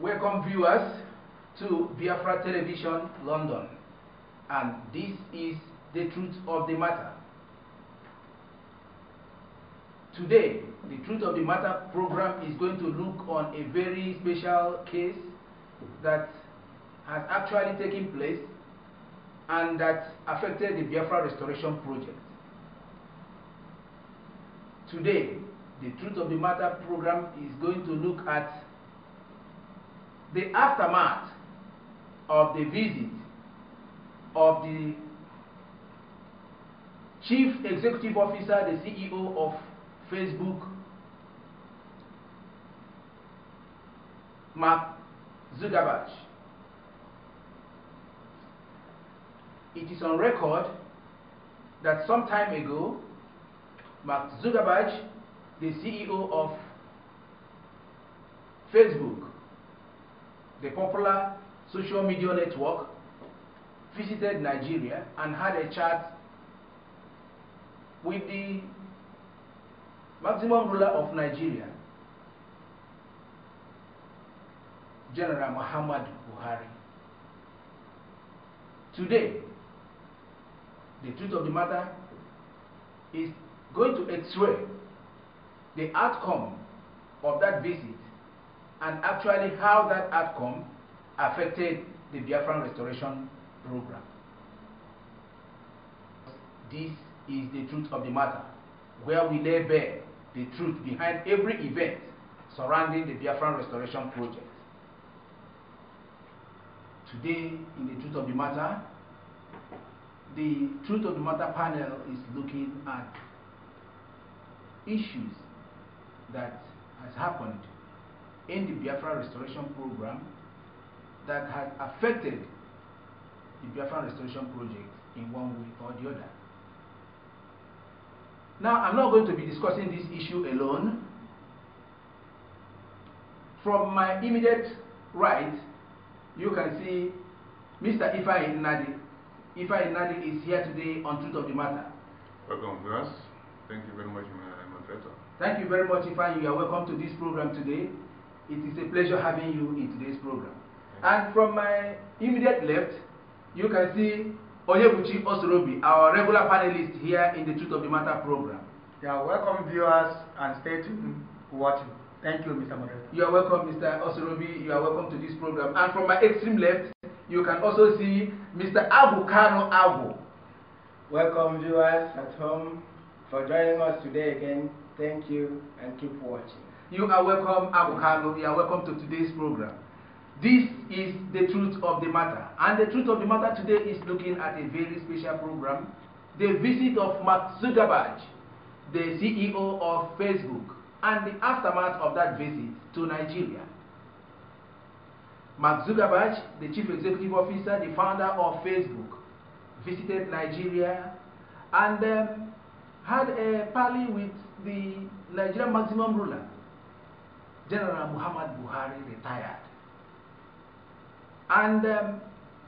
Welcome viewers to Biafra Television, London, and this is the truth of the matter. Today, the truth of the matter program is going to look on a very special case that has actually taken place and that affected the Biafra Restoration Project. Today, the truth of the matter program is going to look at the aftermath of the visit of the Chief Executive Officer, the CEO of Facebook, Mark Zuckerberg. It is on record that some time ago, Mark Zuckerberg, the CEO of Facebook, the popular social media network, visited Nigeria and had a chat with the maximum ruler of Nigeria, General Muhammadu Buhari. Today, the truth of the matter is going to x-ray the outcome of that visit and actually how that outcome affected the Biafran Restoration Program. This is the truth of the matter, where we lay bare the truth behind every event surrounding the Biafran Restoration Project. Today, in the truth of the matter panel is looking at issues that has happened in the Biafra Restoration Program that has affected the Biafra Restoration Project in one way or the other. Now, I'm not going to be discussing this issue alone. From my immediate right, you can see Mr. Ifeanyi Nnadi. Ifeanyi Nnadi is here today on Truth of the Matter. Welcome, viewers. Thank you very much, my moderator. Thank you very much, Ifeanyi. You are welcome to this program today. It is a pleasure having you in today's program. And from my immediate left, you can see Onyebuchi Osorobi, our regular panelist here in the Truth of the Matter program. Yeah, welcome viewers and stay tuned watching. Thank you, Mr. Moderator. You are welcome, Mr. Osorobi. You are welcome to this program. And from my extreme left, you can also see Mr. Abu Kano Abu. Welcome viewers at home for joining us today again. Thank you and keep watching. You are welcome, Abu Kano. You are welcome to today's program. This is the truth of the matter. And the truth of the matter today is looking at a very special program. The visit of Mark Zuckerberg, the CEO of Facebook, and the aftermath of that visit to Nigeria. Mark Zuckerberg, the Chief Executive Officer, the founder of Facebook, visited Nigeria and had a parley with the Nigerian maximum ruler, General Muhammadu Buhari, retired. And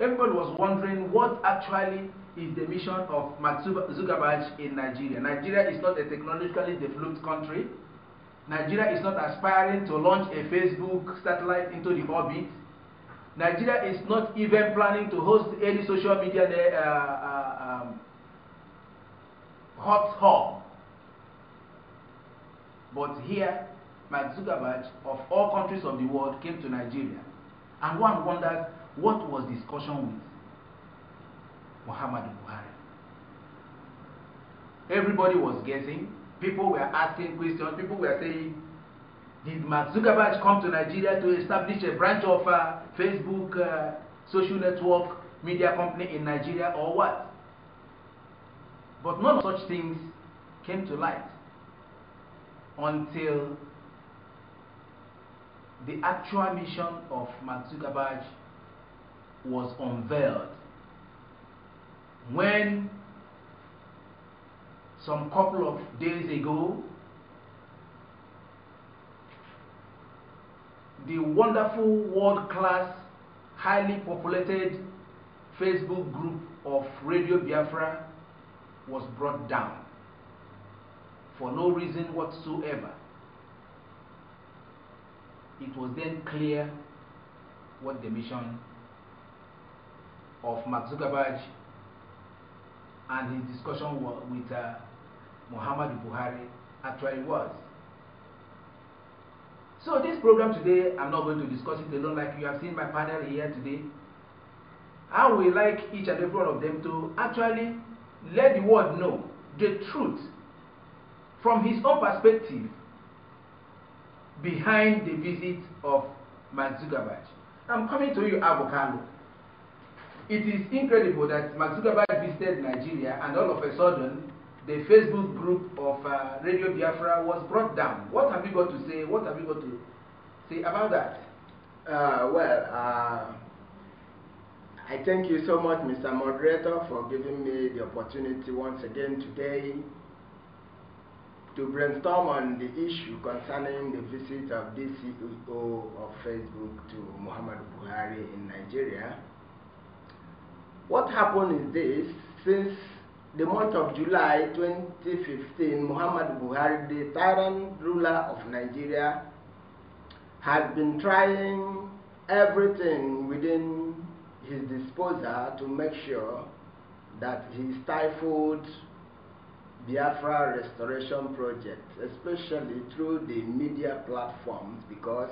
everybody was wondering what actually is the mission of Mark Zuckerberg in Nigeria. Nigeria is not a technologically developed country. Nigeria is not aspiring to launch a Facebook satellite into the orbit. Nigeria is not even planning to host any social media hot hub. But here, Mark Zuckerberg, of all countries of the world, came to Nigeria. And one wonders, what was discussion with Muhammadu Buhari? Everybody was guessing. People were asking questions. People were saying, did Mark Zuckerberg come to Nigeria to establish a branch of Facebook social network media company in Nigeria or what? But none of such things came to light until the actual mission of Mark Zuckerberg was unveiled when some couple of days ago the wonderful world-class, highly populated Facebook group of Radio Biafra was brought down for no reason whatsoever. It was then clear what the mission of Mark Zuckerberg and his discussion with Muhammadu Buhari actually was. So this program today, I'm not going to discuss it alone. Like you have seen my panel here today, I would like each and every one of them to actually let the world know the truth from his own perspective behind the visit of Mark Zuckerberg. I'm coming to you, Avocado. It is incredible that Mark Zuckerberg visited Nigeria and all of a sudden the Facebook group of Radio Biafra was brought down. What have you got to say? What have you got to say about that? I thank you so much, Mr. Moderator, for giving me the opportunity once again today to brainstorm on the issue concerning the visit of the CEO of Facebook to Muhammadu Buhari in Nigeria. What happened is this: since the month of July 2015, Muhammadu Buhari, the tyrant ruler of Nigeria, has been trying everything within his disposal to make sure that he stifled Biafra restoration project, especially through the media platforms, because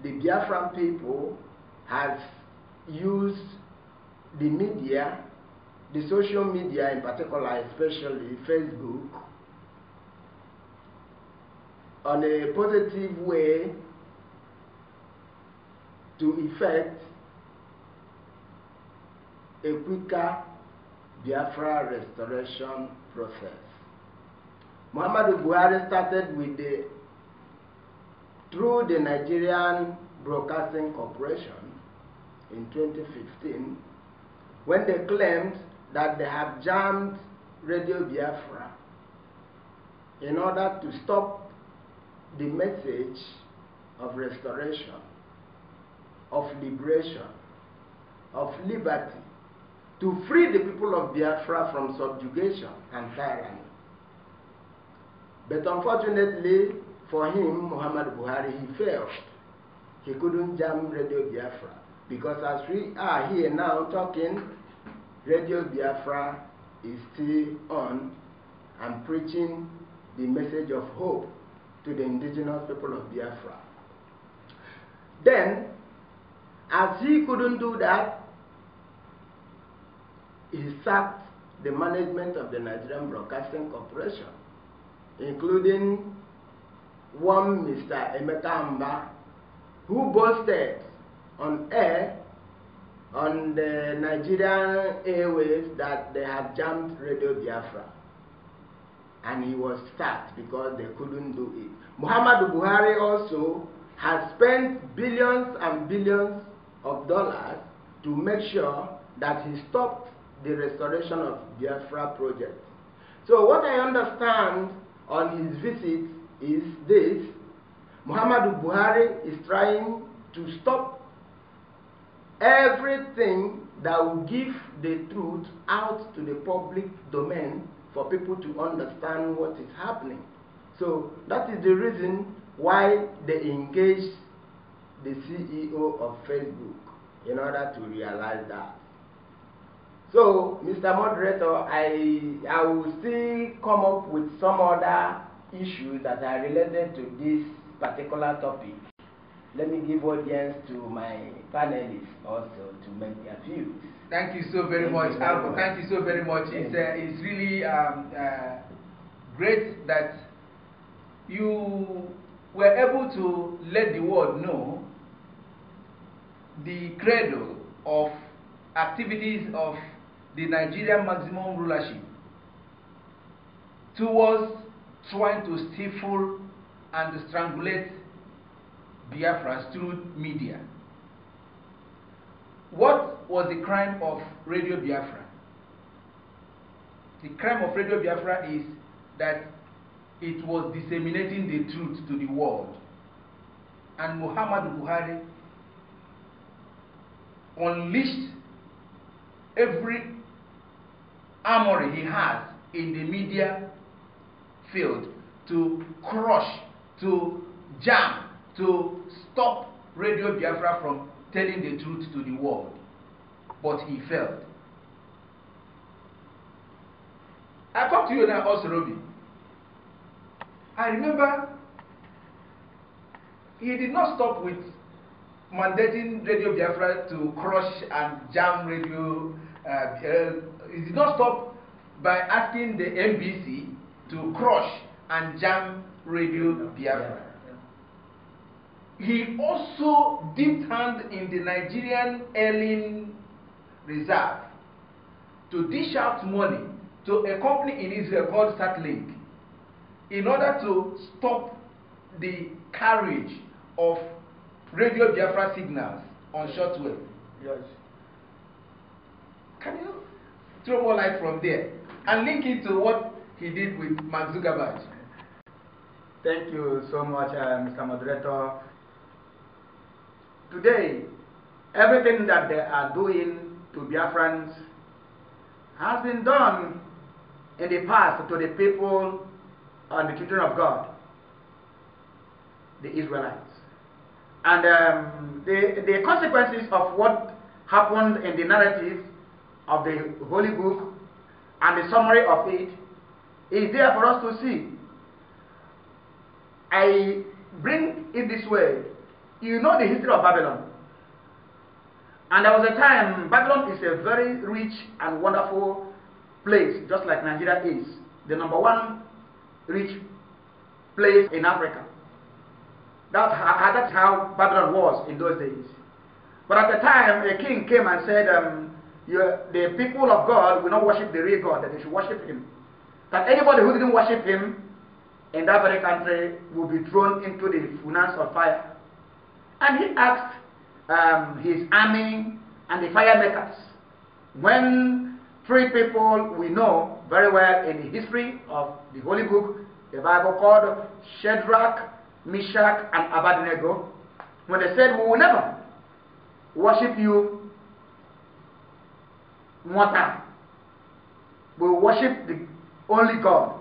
the Biafran people has used the media, the social media in particular, especially Facebook, on a positive way to effect a quicker Biafra restoration process. Muhammadu Buhari started with through the Nigerian Broadcasting Corporation in 2015, when they claimed that they have jammed Radio Biafra in order to stop the message of restoration, of liberation, of liberty, to free the people of Biafra from subjugation and tyranny. But unfortunately for him, Muhammadu Buhari, he failed. He couldn't jam Radio Biafra, because as we are here now talking, Radio Biafra is still on and preaching the message of hope to the indigenous people of Biafra. Then, as he couldn't do that, he sacked the management of the Nigerian Broadcasting Corporation, including one Mr. Emeka Amba, who boasted on air on the Nigerian airwaves that they have jammed Radio Biafra, and he was sacked because they couldn't do it. Muhammadu Buhari also has spent billions and billions of dollars to make sure that he stopped the restoration of Biafra project. So what I understand on his visit is this: Muhammadu Buhari is trying to stop everything that will give the truth out to the public domain for people to understand what is happening. So that is the reason why they engaged the CEO of Facebook in order to realize that. So, Mr. Moderator, I will still come up with some other issues that are related to this particular topic. Let me give audience to my panelists also to make their views. Thank you so very much, Alco. Thank you so very much. It's really great that you were able to let the world know the credo of activities of the Nigerian maximum rulership towards trying to stifle and strangulate Biafra through media. What was the crime of Radio Biafra? The crime of Radio Biafra is that it was disseminating the truth to the world. And Muhammadu Buhari unleashed every armory he has in the media field to crush, to jam, to stop Radio Biafra from telling the truth to the world, but he failed. I come to you now, Osorobi. I remember he did not stop with mandating Radio Biafra to crush and jam radio. He did not stop by asking the NBC to crush and jam Radio Biafra. He also dipped hand in the Nigerian Airline Reserve to dish out money to a company in Israel called Starlink in order to stop the carriage of Radio Biafra signals on shortwave. Yes. Can you throw more light from there and link it to what he did with Mark Zuckerberg? Thank you so much, Mr. Moderator. Today, everything that they are doing to Biafrans has been done in the past to the people and the children of God, the Israelites. And the consequences of what happened in the narrative of the Holy Book and the summary of it is there for us to see. I bring it this way. You know the history of Babylon. And there was a time, Babylon is a very rich and wonderful place, just like Nigeria is. The #1 rich place in Africa. That's how Babylon was in those days. But at the time, a king came and said, the people of God will not worship the real God, that they should worship him. That anybody who didn't worship him in that very country will be thrown into the furnace of fire. And he asked his army and the fire makers, when 3 people we know very well in the history of the Holy Book, the Bible, called Shadrach, Meshach, and Abednego, when they said, we will never worship you mortal, we will worship the only God.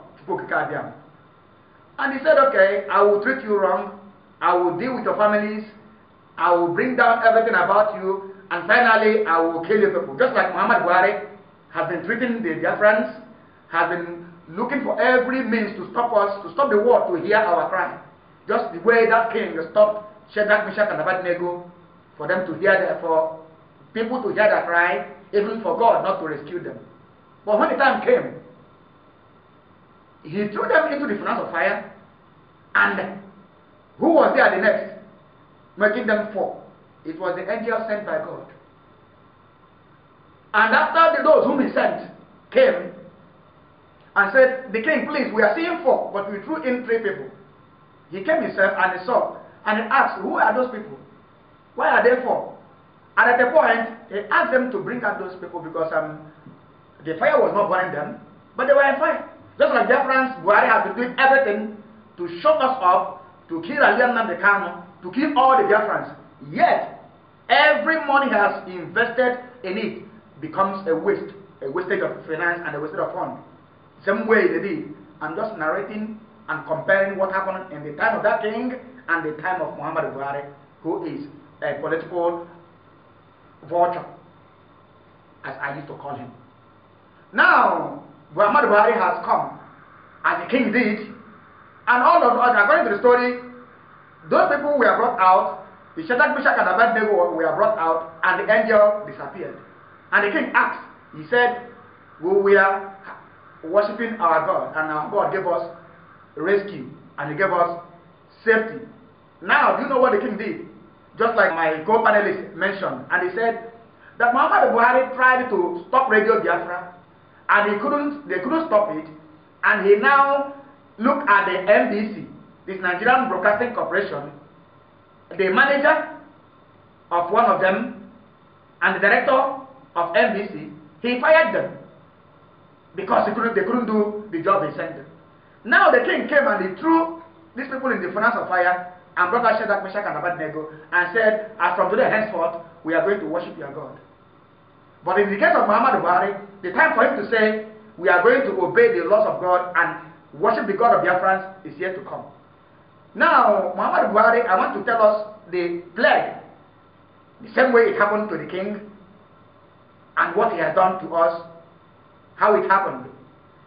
And he said, okay, I will treat you wrong, I will deal with your families, I will bring down everything about you, and finally I will kill your people. Just like Muhammad Buhari has been treating the Biafrans, has been looking for every means to stop us, to stop the world to hear our cry. Just the way that king stopped Shadrach, Meshach, and Abednego, for them to hear for people to hear their cry, even for God not to rescue them. But when the time came, he threw them into the furnace of fire, and who was there the next, making them fall? It was the angel sent by God. And after those whom he sent came and said, the king, please, we are seeing 4, but we threw in 3 people. He came himself and he saw, and he asked, who are those people? Why are they 4? And at the point, he asked them to bring out those people because the fire was not burning them, but they were on fire. Just like Biafrans, Buhari has been doing everything to shut us up, to kill Aliam Namdekano, to kill all the Biafrans. Yet, every money he has invested in it becomes a waste, a wastage of finance and a wastage of funds. Same way they did. I'm just narrating and comparing what happened in the time of that king and the time of Muhammad Buhari, who is a political vulture, as I used to call him. Now, Muhammad Buhari has come, as the king did, and all of us, according to the story, those people were brought out, the Shadrach, Meshach, and Abednego were brought out, and the angel disappeared. And the king asked, he said, we were worshipping our God, and our God gave us rescue, and he gave us safety. Now, do you know what the king did? Just like my co-panelist mentioned, and he said that Muhammad Buhari tried to stop Radio Biafra, and they couldn't stop it, and he now looked at the NBC, this Nigerian Broadcasting Corporation, the manager of one of them, and the director of NBC, he fired them because they couldn't do the job he sent them. Now the king came and he threw these people in the furnace of fire and brought out Shadrach, Meshach, and Abednego and said, as from today henceforth, we are going to worship your God. But in the case of Muhammad Buhari, the time for him to say, we are going to obey the laws of God and worship the God of Biafrans is yet to come. Now, Muhammad Buhari, I want to tell us the plague, the same way it happened to the king, and what he has done to us, how it happened.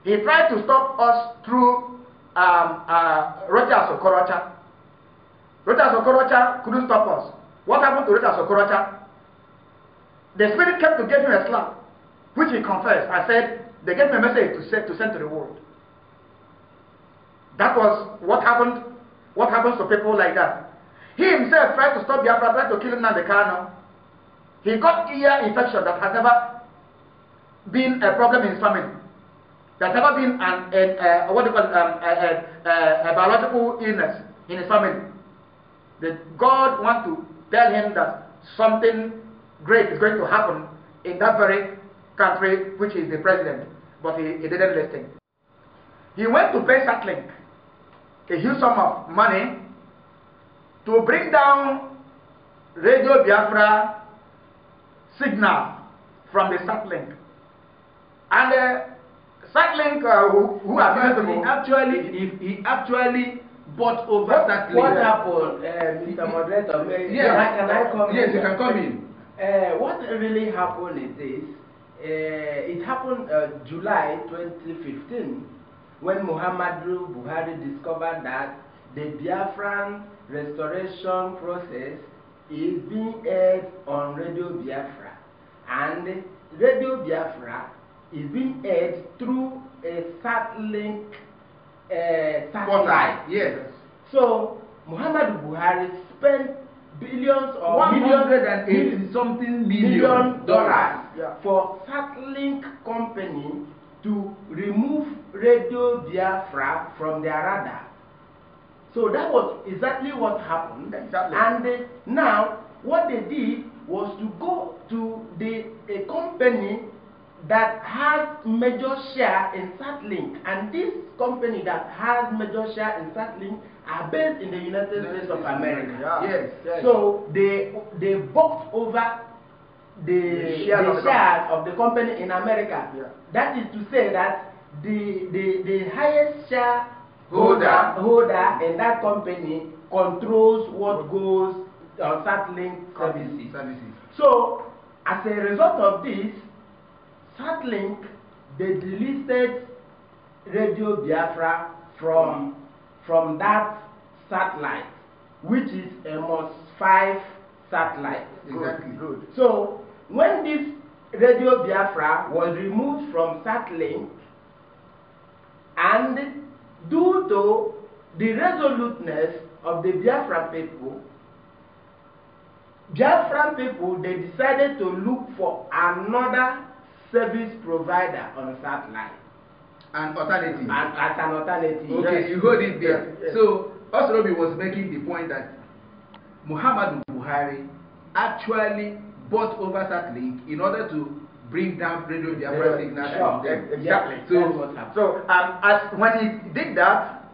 He tried to stop us through Rochas Okorocha. Rochas Okorocha couldn't stop us. What happened to Rochas Okorocha? The spirit kept to give him a slap, which he confessed. I said, they gave me a message to send to the world. That was what happened. What happens to people like that? He himself tried to stop Biafra, tried to kill Nnamdi Kanu. He got ear infection that has never been a problem in his family. There's never been a biological illness in his family. That God wants to tell him that something great is going to happen in that very country, which is the president. But he didn't listen. He went to pay Satlink a huge sum of money to bring down Radio Biafra signal from the Satlink. And Satlink, who are he actually bought over Satlink. What happened, Mr. Moderator? Can I come in? Yes, you can come in. What really happened is this. It happened July 2015 when Muhammadu Buhari discovered that the Biafran restoration process is being aired on Radio Biafra, and Radio Biafra is being aired through a Satlink satellite. Yes. So Muhammadu Buhari spent billions or $180 million for Satlink company to remove Radio Biafra from their radar. So that was exactly what happened. Exactly. And now what they did was to go to a company that has major share in Satlink, and this company that has major share in Satlink are based in the United States of America. Yeah. Yes. So they bought over the shares of the company in America. Yeah. That is to say that the highest share holder in that company controls what goes on Satlink services. So as a result of this, Satlink, they delisted Radio Biafra from that satellite, which is a MOS 5 satellite. Exactly. Good. So when this Radio Biafra was removed from Satlink, and due to the resoluteness of the Biafran people, they decided to look for another service provider on satellite. An alternative. As an alternative. Okay, Yes. you heard it there. Yes. So, Osrobi was making the point that Muhammadu Buhari actually bought over Satlink in order to bring down Radio Biafra signal from them. Exactly. That's what happened. So, as when he did that,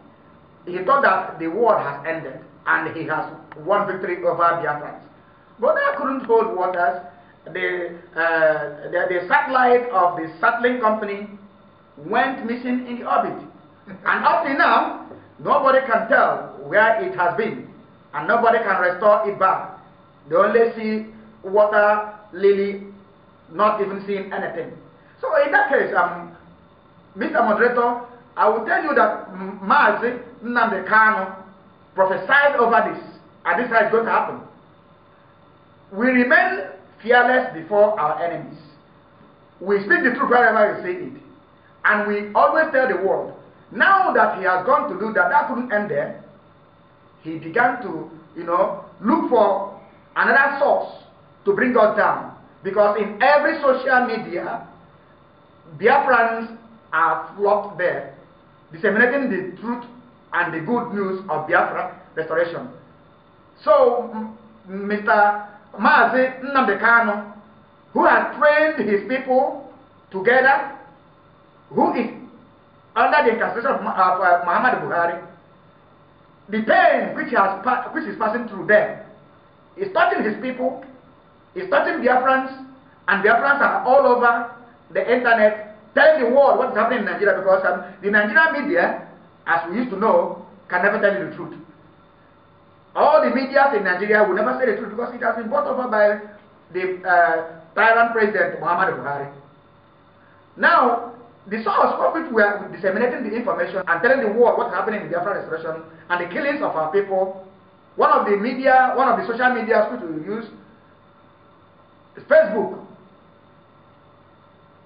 he thought that the war has ended and he has won victory over Biafrans. But that couldn't hold waters. The satellite of the Satlink company went missing in the orbit. And up till now, nobody can tell where it has been. And nobody can restore it back. They only see water lily, not even seeing anything. So in that case, Mr. Moderator, I will tell you that Mazi Nnamdi Kanu prophesied over this, and this is how it's going to happen. We remain fearless before our enemies. We speak the truth wherever we see it. And we always tell the world. Now that he has gone to do that, that couldn't end there. He began to, look for another source to bring us down. Because in every social media, Biafrans are flocked there, disseminating the truth and the good news of Biafra restoration. So, Mr. Mazi Nnamdi Kanu, who has trained his people together, who is under the incarceration of Muhammadu Buhari, the pain which is passing through them is touching his people, is touching Biafrans, and Biafrans are all over the internet telling the world what is happening in Nigeria, because the Nigerian media, as we used to know, can never tell you the truth. all the media in Nigeria will never say the truth because it has been bought over by the tyrant president Muhammad Buhari. Now, the source of which we are disseminating the information and telling the world what's happening in Biafra restoration and the killings of our people, one of the social media which we use is Facebook.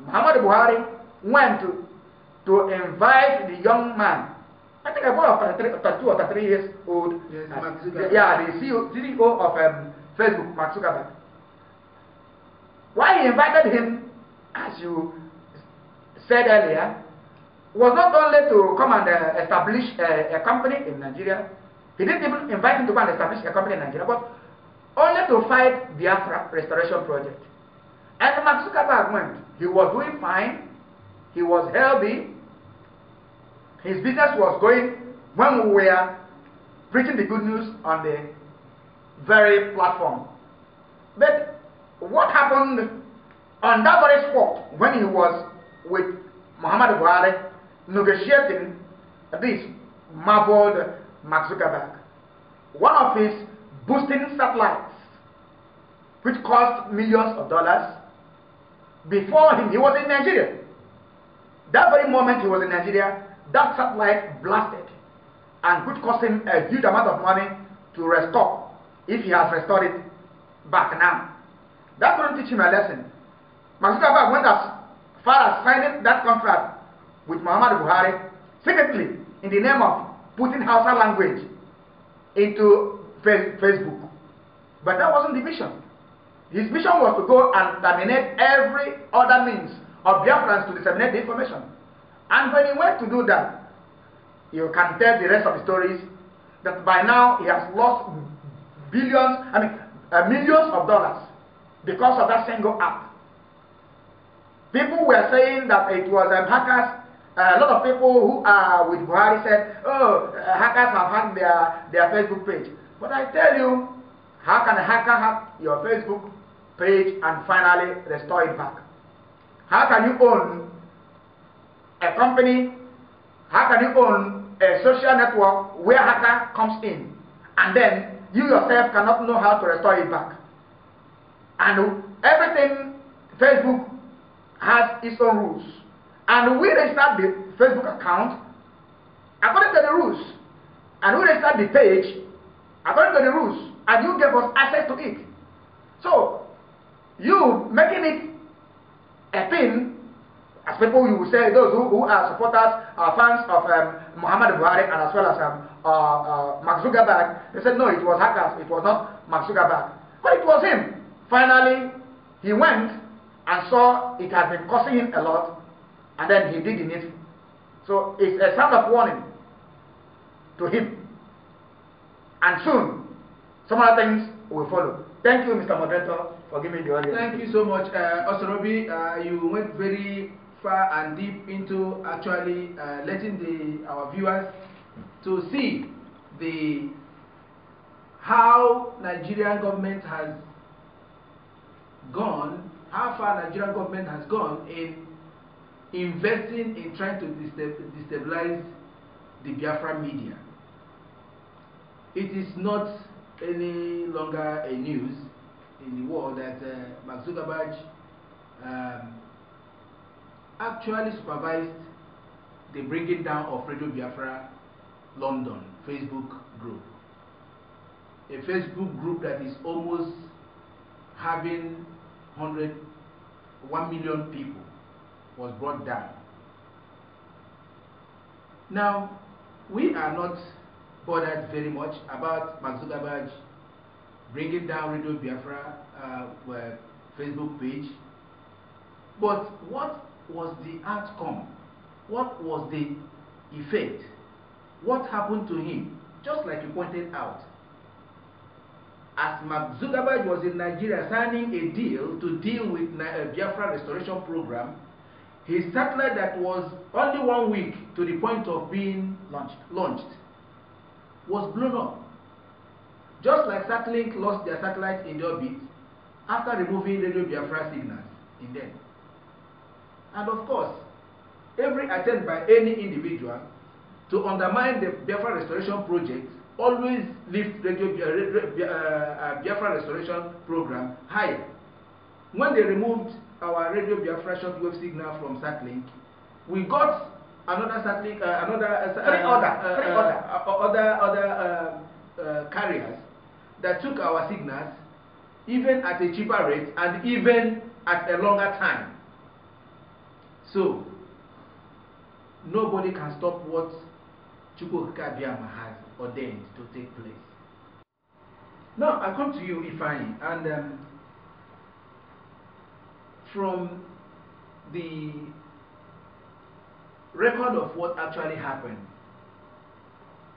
Muhammad Buhari went to invite the young man, I think about 32 or 33 years old. Yes, the CEO of Facebook, Mark Zuckerberg. Why he invited him, as you said earlier, was not only to come and establish a company in Nigeria. He didn't even invite him to come and establish a company in Nigeria, but only to fight Biafra Restoration Project. And Mark Zuckerberg went. He was doing fine. He was healthy. His business was going when we were preaching the good news on the very platform. But what happened on that very spot when he was with Muhammad Buhari negotiating this marveled Mark Zuckerberg? One of his boosting satellites, which cost millions of dollars, before him, he was in Nigeria. That very moment he was in Nigeria, that satellite blasted and could cost him a huge amount of money to restore, if he has restored it back now. That couldn't teach him a lesson. Mark Zuckerberg went as far as signing that contract with Muhammad Buhari, secretly in the name of putting Hausa language into Facebook. But that wasn't the mission. His mission was to go and terminate every other means of Biafrans to disseminate the information. And when he went to do that, you can tell the rest of the stories that by now he has lost millions of dollars because of that single act. People were saying that it was hackers. A lot of people who are with Buhari said, oh, hackers have hacked their Facebook page. But I tell you, how can a hacker hack your Facebook page and finally restore it back? How can you own a company? How can you own a social network where hacker comes in and then you yourself cannot know how to restore it back? And everything, Facebook has its own rules. And we registered the Facebook account according to the rules. And we registered the page according to the rules. And you gave us access to it. So, you making it a thing, as people you will say, those who are supporters, are fans of Muhammad Buhari and as well as Mark Zuckerberg, they said no, it was hackers, it was not Mark Zuckerberg. But it was him. Finally, he went and saw it had been costing him a lot, and then he did the needful. So it's a sound of warning to him. And soon, some other things will follow. Thank you, Mr. Moderator, for giving me the audience. Thank you so much, Osorobi. You went very far and deep into actually letting our viewers to see how Nigerian government has gone, how far Nigerian government has gone in investing in trying to destabilize the Biafra media. It is not any longer a news in the world that Mark Zuckerberg actually supervised the bringing down of Radio Biafra London Facebook group. A Facebook group that is almost having 1 million people was brought down. Now, we are not bothered very much about Mark Zuckerberg bringing down Radio Biafra Facebook page, but what was the outcome? What was the effect? What happened to him? Just like you pointed out, as Mark Zuckerberg was in Nigeria signing a deal to deal with Biafra Restoration Program, his satellite that was only 1 week to the point of being launched was blown up. Just like Starlink lost their satellite in the orbit after removing Radio Biafra signals in them. And of course, every attempt by any individual to undermine the Biafra Restoration Project always lift Biafra restoration program higher. When they removed our Radio Biafra shortwave signal from Satlink, we got another Satlink, other carriers that took our signals even at a cheaper rate and even at a longer time. So nobody can stop what Chukwuka Biama has ordained to take place. Now I come to you, Ifeanyi, and from the record of what actually happened,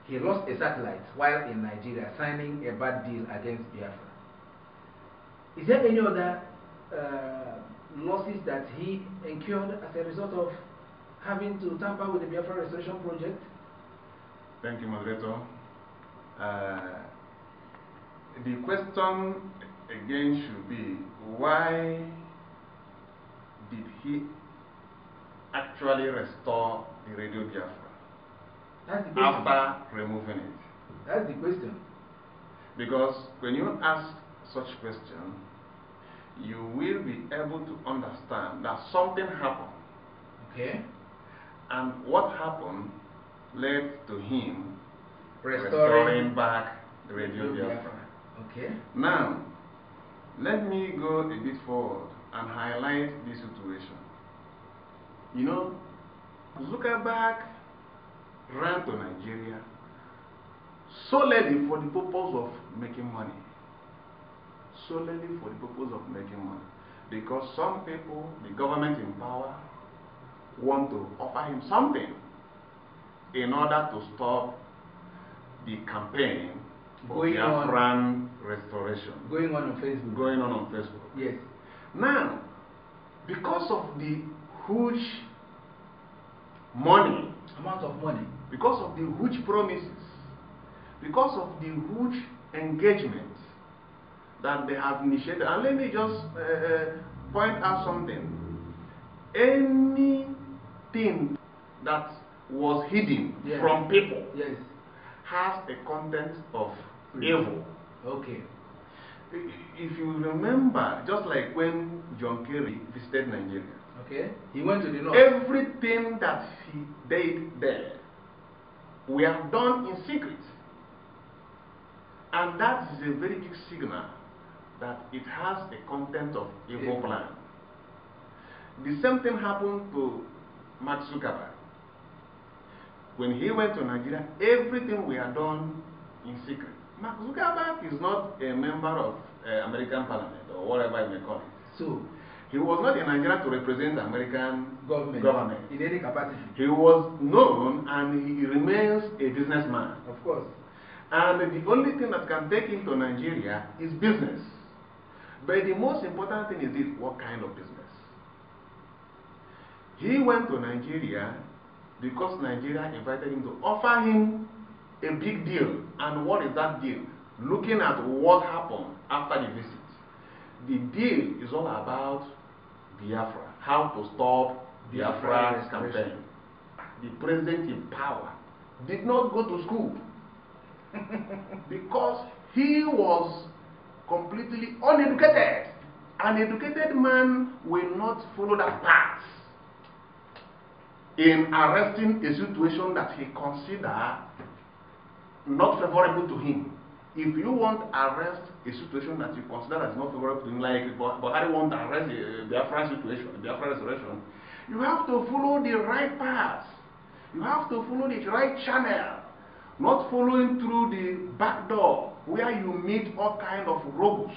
he lost a satellite while in Nigeria, signing a bad deal against Biafra. Is there any other losses that he incurred as a result of having to tamper with the Biafra Restoration Project? Thank you, moderator. The question again should be, why did he actually restore the Radio Biafra? That's the question. After removing it? That's the question. Because when you ask such question, you will be able to understand that something happened. Okay. And what happened led to him Restoring back the Radio Biafra. Okay. Now, let me go a bit forward and highlight this situation. You know, Zuckerberg ran to Nigeria solely for the purpose of making money. Solely for the purpose of making money. Because some people, the government in power, want to offer him something in order to stop the campaign for Biafran restoration. Going on Facebook. Going on Facebook. Yes. Now, because of the huge money, Amount of money. because of the huge promises, because of the huge engagement that they have initiated, and let me just point out something. Anything that was hidden from people has a content of evil. Okay. If you remember, just like when John Kerry visited Nigeria, okay, he went to the north. everything that he did there, we have done in secret. And that is a very big signal that it has a content of evil plan. The same thing happened to Mark Zuckerberg. When he went to Nigeria, everything we had done in secret. Mark Zuckerberg is not a member of American Parliament or whatever you may call it. So he was not in Nigeria to represent the American government in any capacity. He was known and he remains a businessman. Of course. And the only thing that can take him to Nigeria is business. But the most important thing is this: what kind of business? He went to Nigeria because Nigeria invited him to offer him a big deal. And what is that deal? Looking at what happened after the visit. The deal is all about Biafra, how to stop Biafra's campaign. The president in power did not go to school because he was completely uneducated. An educated man will not follow that path in arresting a situation that he considers not favorable to him. If you want to arrest a situation that you consider as not favorable to him, like Buhari want to arrest the Biafra situation, the Biafra restoration, you have to follow the right path. You have to follow the right channel, not following through the back door where you meet all kind of rogues,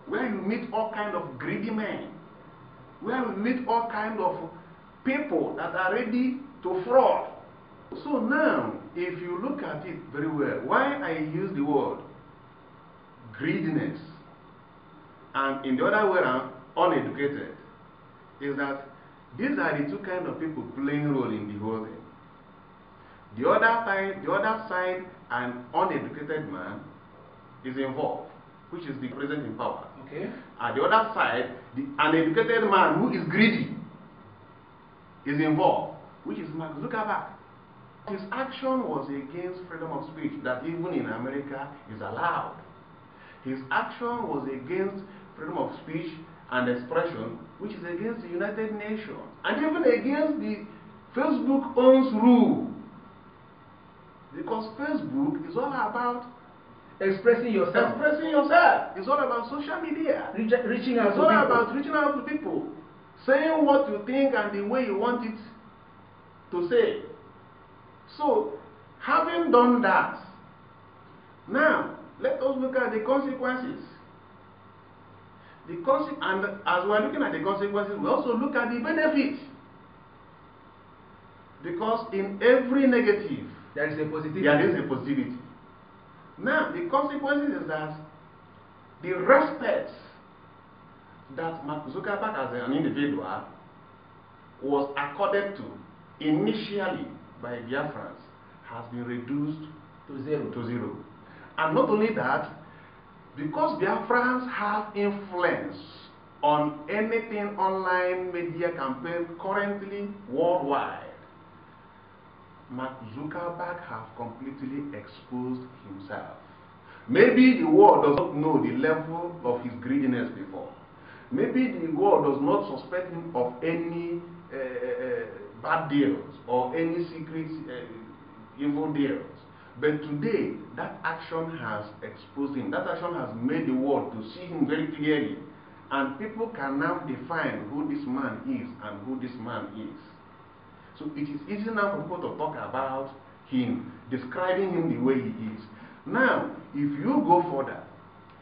where you meet all kind of greedy men, where you meet all kind of people that are ready to fraud. So now, if you look at it very well, why I use the word greediness and in the other way around, uneducated, is that these are the two kind of people playing role in the whole thing. The other side, an uneducated man is involved, which is the president in power. Okay. At the other side, the uneducated man who is greedy is involved, which is Mark Zuckerberg. His action was against freedom of speech that even in America is allowed. His action was against freedom of speech and expression, which is against the United Nations, and even against the Facebook owns rule. Because Facebook is all about expressing yourself. Expressing yourself. It's all about social media. Reaching out It's to all people. about reaching out to people, saying what you think and the way you want it to say. So, having done that, now let us look at the consequences. And as we are looking at the consequences, we also look at the benefit. Because in every negative, there is a positivity. There is a positivity. Now, the consequences is that the respect that Mark Zuckerberg as an individual was accorded to initially by Biafrans has been reduced to zero. And not only that, because Biafrans have influence on anything online media campaign currently worldwide, Mark Zuckerberg has completely exposed himself. Maybe the world does not know the level of his greediness before. Maybe the world does not suspect him of any bad deals or any secret evil deals. But today, that action has exposed him. That action has made the world to see him very clearly. And people can now define who this man is and who this man is. So it is easy now for people to talk about him, describing him the way he is. Now, if you go further,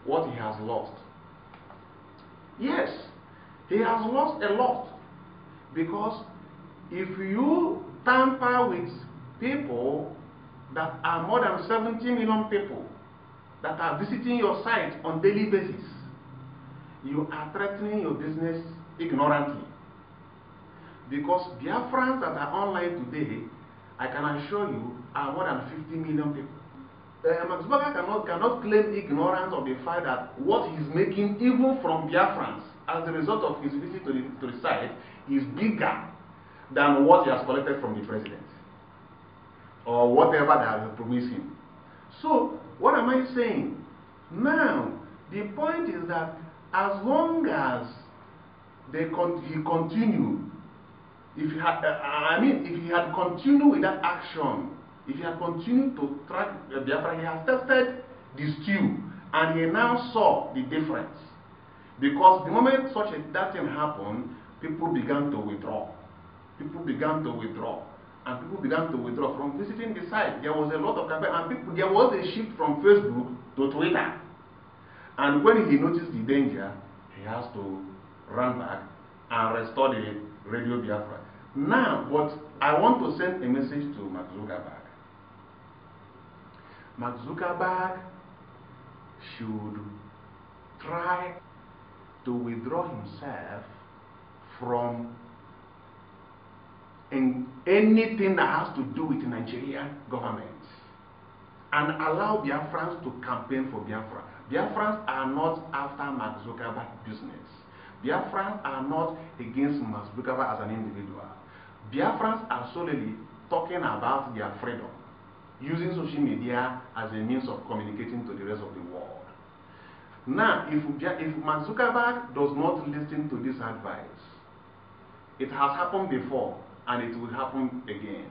what he has lost. Yes, he has lost a lot. Because if you tamper with people that are more than 70 million people that are visiting your site on daily basis, you are threatening your business ignorantly. Because Biafrans that are online today, I can assure you, are more than 50 million people. Max Zuckerberg cannot claim ignorance of the fact that what he's making, even from Biafrans, as a result of his visit to the site, is bigger than what he has collected from the president, or whatever that has promised him. So, what am I saying? Now, the point is that as long as he continued, if he had continued with that action, if he had continued to track Biafra, he has tested the stew, and he now saw the difference. Because the moment that thing happened, people began to withdraw. People began to withdraw. And people began to withdraw from visiting the site. There was a lot of campaign, and there was a shift from Facebook to Twitter. And when he noticed the danger, he has to run back and restore the Radio Biafra. Now, but I want to send a message to Mark Zuckerberg. Mark Zuckerberg should try to withdraw himself from anything that has to do with the Nigerian government and allow Biafrans to campaign for Biafra. Biafrans are not after Mark Zuckerberg's business. Biafrans are not against Mark Zuckerberg as an individual. Biafrans are solely talking about their freedom, using social media as a means of communicating to the rest of the world. Now, if Mark Zuckerberg does not listen to this advice, it has happened before and it will happen again.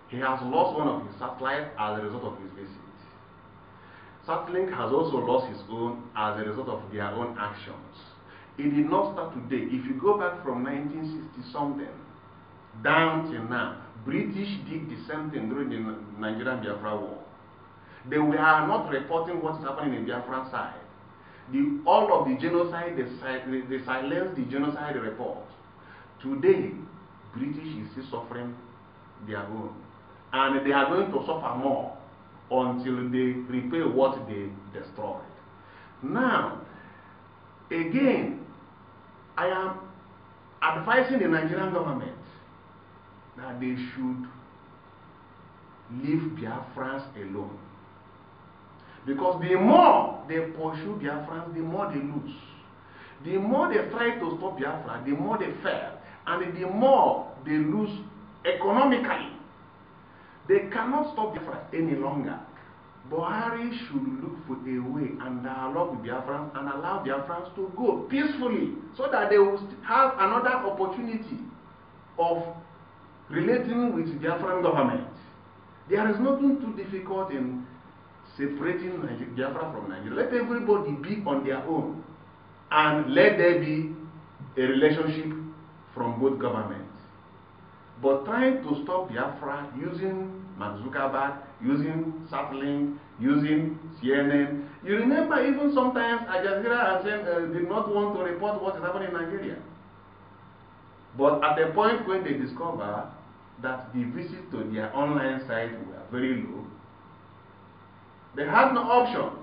He has lost one of his satellites as a result of his visit. Starlink has also lost his own as a result of their own actions. It did not start today. If you go back from 1960 something down till now, British did the same thing during the Nigerian Biafra war. They were not reporting what is happening in the Biafran side. All of the genocide, they silenced the genocide report. Today, British is still suffering their own. And they are going to suffer more until they repay what they destroyed. Now, again, I am advising the Nigerian government that they should leave Biafrans alone. Because the more they pursue Biafrans, the more they lose. The more they try to stop Biafra, the more they fail. And the more they lose economically. They cannot stop Biafra any longer. Buhari should look for a way and dialogue with Biafrans and allow Biafrans to go peacefully so that they will have another opportunity of relating with the Biafran government. There is nothing too difficult in separating Biafra from Nigeria. Let everybody be on their own and let there be a relationship from both governments. But trying to stop Biafra using Mark Zuckerberg, using Starlink, using CNN. You remember even sometimes Al Jazeera did not want to report what is happening in Nigeria. But at the point when they discover that the visits to their online site were very low, they had no option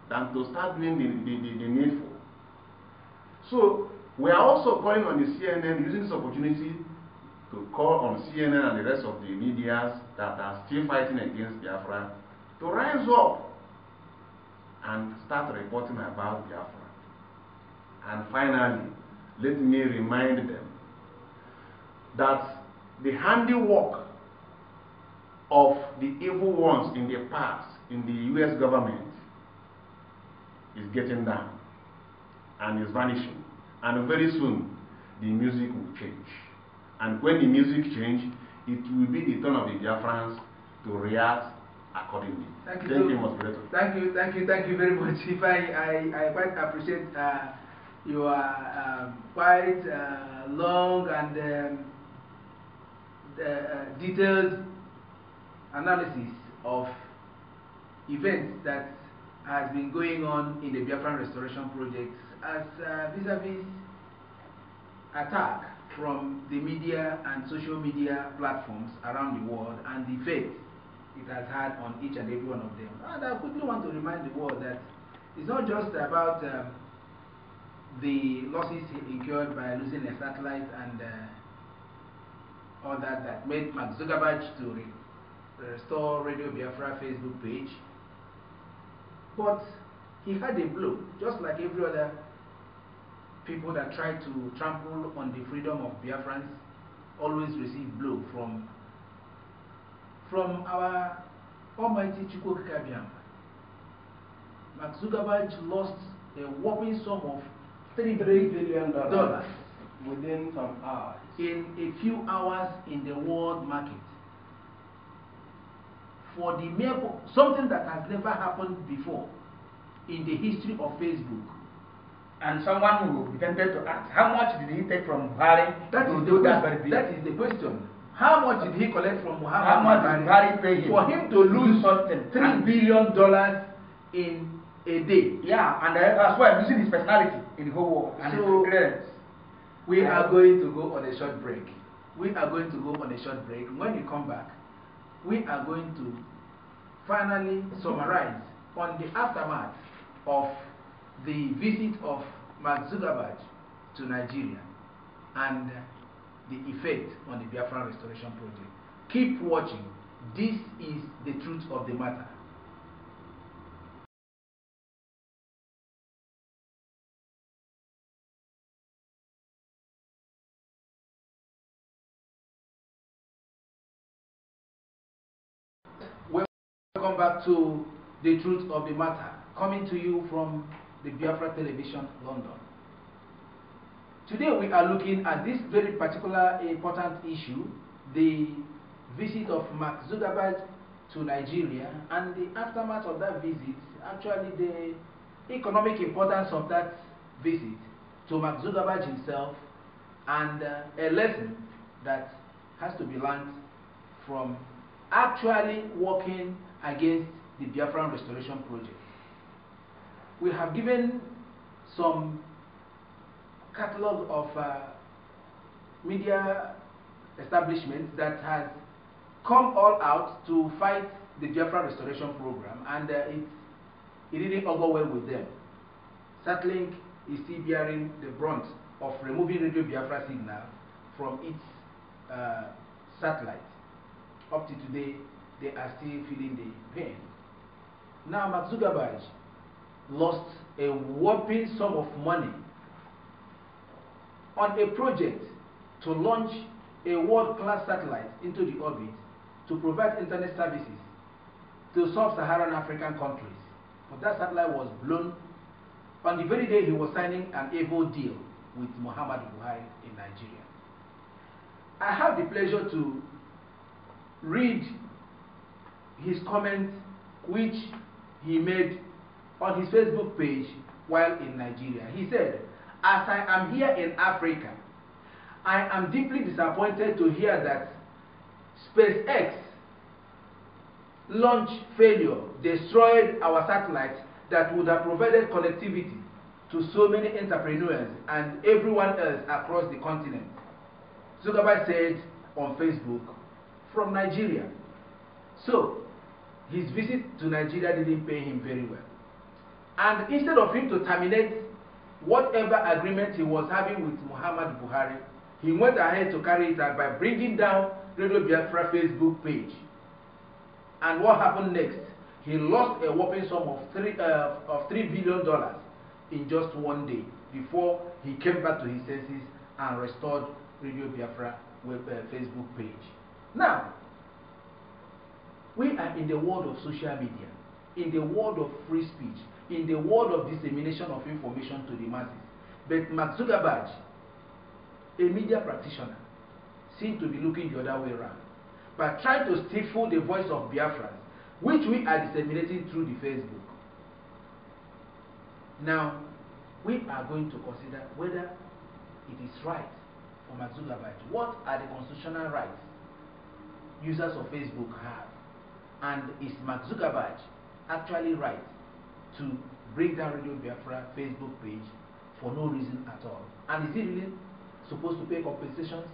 than to start doing the needful. So we are also calling on the CNN, using this opportunity to call on CNN and the rest of the medias that are still fighting against Biafra to rise up and start reporting about Biafra. And finally, let me remind them that the handiwork of the evil ones in the past, in the US government, is getting down and is vanishing. And very soon, the music will change. And when the music changes, it will be the turn of the Biafrans to react accordingly. Thank you, Moderator. Thank you very much. If I quite appreciate your quite long and detailed analysis of events that has been going on in the Biafran restoration projects as vis-a-vis attack from the media and social media platforms around the world and the effect it has had on each and every one of them. And I quickly want to remind the world that it's not just about the losses incurred by losing a satellite and all that made Mark Zuckerberg to restore Radio Biafra Facebook page, but he had a blow, just like every other people that try to trample on the freedom of Biafrans always receive blow from our almighty Chukwu Kabiam. Mark Zuckerberg lost a whopping sum of $3 billion within some hours. In a few hours in the world market. For the mere something that has never happened before in the history of Facebook. And someone who will be tempted to ask, how much did he take from Buhari to do that very thing? That is the question. How much did he collect from Muhammad? How much did Buhari pay him? For him to lose something $3 billion in a day. Yeah, and as well, losing his personality in the whole world and his clearance. We are going to go on a short break. When we come back, we are going to finally summarize on the aftermath of the visit of Mark Zuckerberg to Nigeria and the effect on the Biafran Restoration Project. Keep watching. This is the truth of the matter. Welcome back to the truth of the matter, coming to you from the Biafra Television, London. Today we are looking at this very particular important issue, the visit of Mark Zuckerberg to Nigeria and the aftermath of that visit, actually the economic importance of that visit to Mark Zuckerberg himself, and a lesson that has to be learned from actually working against the Biafran Restoration Project. We have given some catalog of media establishments that has come all out to fight the Biafra Restoration Program, and it didn't all go well with them. Starlink is still bearing the brunt of removing Radio Biafra signal from its satellite. Up to today, they are still feeling the pain. Now, Mark Zuckerberg lost a whopping sum of money on a project to launch a world-class satellite into the orbit, to provide internet services to sub-Saharan African countries. But that satellite was blown on the very day he was signing an evil deal with Muhammadu Buhari in Nigeria. I have the pleasure to read his comments which he made on his Facebook page while in Nigeria. He said, "As I am here in Africa, I am deeply disappointed to hear that SpaceX launch failure destroyed our satellites that would have provided connectivity to so many entrepreneurs and everyone else across the continent." Zuckerberg said on Facebook from Nigeria. So, his visit to Nigeria didn't pay him very well. And instead of him to terminate whatever agreement he was having with Muhammad Buhari, he went ahead to carry it out by bringing down Radio Biafra Facebook page. And what happened next? He lost a whopping sum of $3 billion in just one day before he came back to his senses and restored Radio Biafra Facebook page. Now, we are in the world of social media, in the world of free speech, in the world of dissemination of information to the masses. But Mark Zuckerberg, a media practitioner, seems to be looking the other way around, by trying to stifle the voice of Biafrans, which we are disseminating through the Facebook. Now, we are going to consider whether it is right for Mark Zuckerberg. What are the constitutional rights users of Facebook have? And is Mark Zuckerberg actually right to bring down Radio Biafra Facebook page for no reason at all? And is he really supposed to pay compensations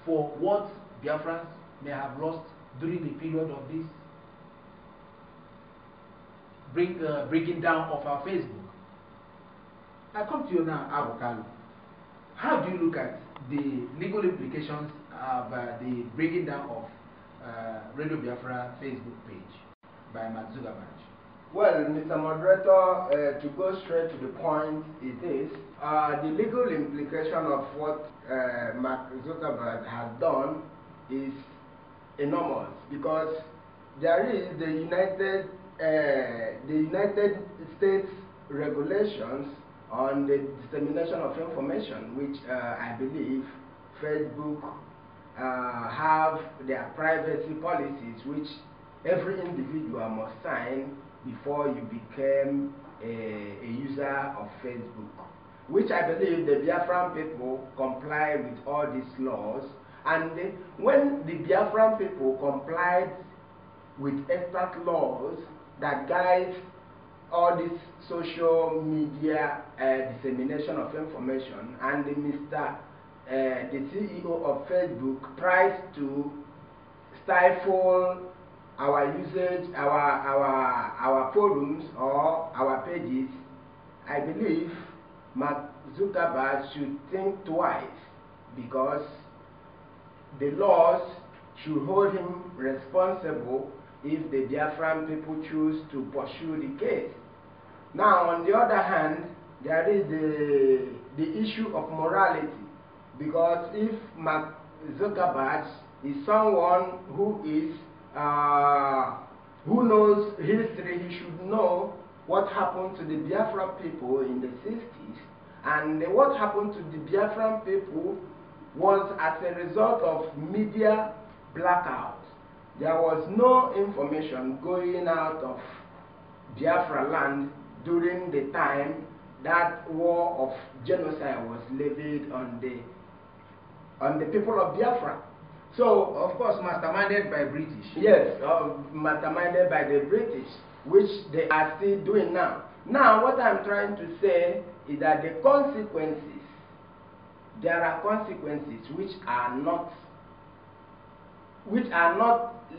for what Biafrans may have lost during the period of this bringing down of our Facebook? I come to you now, Avocado. How do you look at the legal implications of the bringing down of Radio Biafra Facebook page by Mark Zuckerberg? Well, Mr. Moderator, to go straight to the point, it is the legal implication of what Mark Zuckerberg has done is enormous, because there is the United States regulations on the dissemination of information, which I believe Facebook have their privacy policies, which every individual must sign before you become a user of Facebook, which I believe the Biafran people comply with all these laws. And when the Biafran people complied with expert laws that guide all this social media dissemination of information, and the CEO of Facebook tries to stifle our usage, our forums or our pages, I believe Mark Zuckerberg should think twice, because the laws should hold him responsible if the Biafran people choose to pursue the case. Now, on the other hand, there is the issue of morality, because if Mark Zuckerberg is someone who knows history, he should know what happened to the Biafran people in the 60s, and what happened to the Biafran people was as a result of media blackout. There was no information going out of Biafra land during the time that war of genocide was levied on the people of Biafra. So, of course, masterminded by British. Yes, masterminded by the British, which they are still doing now. Now, what I'm trying to say is that the consequences, there are consequences which are not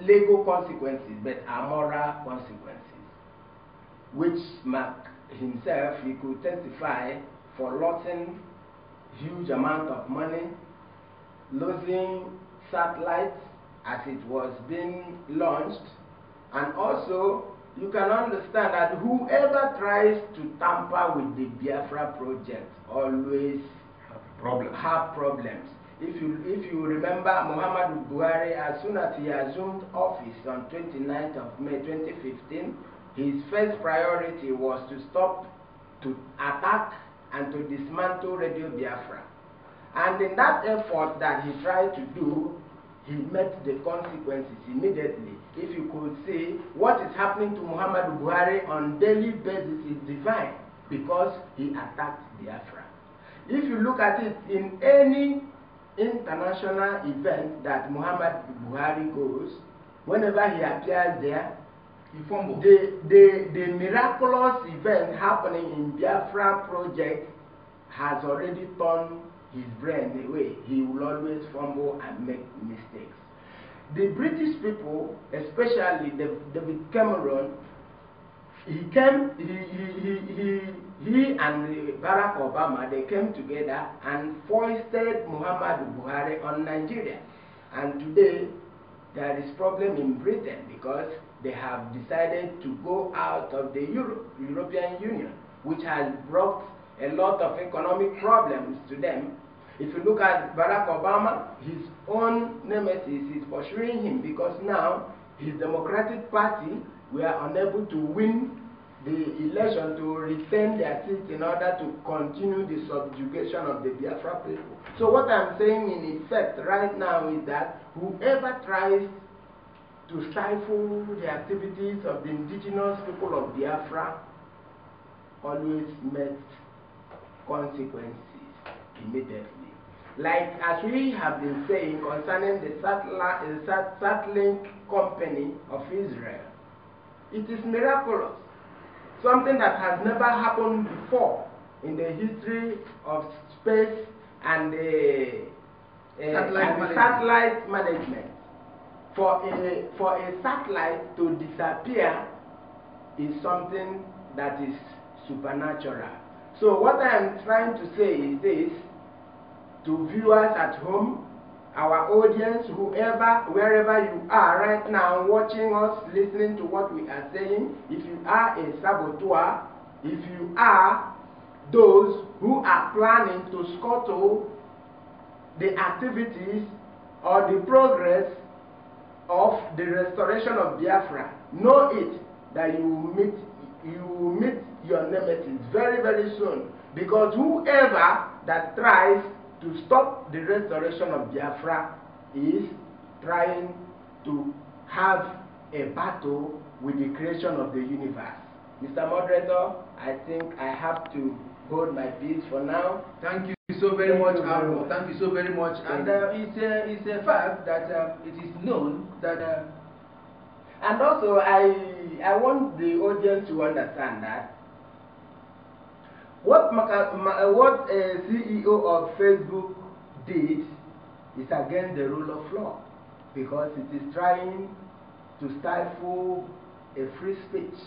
legal consequences, but are moral consequences, which Mark himself, he could testify for losing huge amount of money, losing satellites as it was being launched, and also you can understand that whoever tries to tamper with the Biafra project always have problems. If you remember, Muhammadu Buhari, as soon as he assumed office on 29th of May 2015, his first priority was to stop, to attack and to dismantle Radio Biafra. And in that effort that he tried to do, he met the consequences immediately. If you could see what is happening to Muhammadu Buhari on daily basis is divine, because he attacked Biafra. If you look at it, in any international event that Muhammad Buhari goes, whenever he appears there, the miraculous event happening in Biafra project has already turned his brain away. He will always fumble and make mistakes. The British people, especially David Cameron, he and Barack Obama, they came together and foisted Muhammadu Buhari on Nigeria. And today, there is problem in Britain because they have decided to go out of the European Union, which has brought a lot of economic problems to them. If you look at Barack Obama, his own nemesis is pursuing him because now his Democratic Party were unable to win the election to retain their seats in order to continue the subjugation of the Biafra people. So what I'm saying in effect right now is that whoever tries to stifle the activities of the indigenous people of Biafra always met consequences immediately. Like as we have been saying concerning the Starlink company of Israel, it is miraculous. Something that has never happened before in the history of space and satellite management. For a satellite to disappear is something that is supernatural. So what I am trying to say is this to viewers at home, our audience, whoever, wherever you are right now, watching us, listening to what we are saying, if you are a saboteur, if you are those who are planning to scuttle the activities or the progress of the restoration of Biafra, know it that you will meet your nemesis very, very soon. Because whoever that tries to stop the restoration of Biafra is trying to have a battle with the creation of the universe. Mr. Moderator, I think I have to hold my peace for now. Thank you so very much, Alvo. Thank you so very much. And it's a fact that it is known that... and also, I want the audience to understand that what a CEO of Facebook did is against the rule of law, because it is trying to stifle a free speech.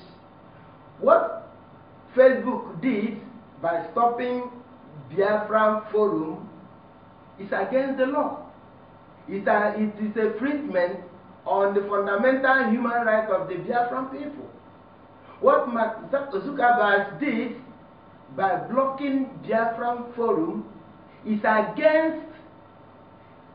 What Facebook did by stopping Biafra Forum is against the law. It is a infringement on the fundamental human rights of the Biafran people. What Mark Zuckerberg did by blocking Biafran Forum is against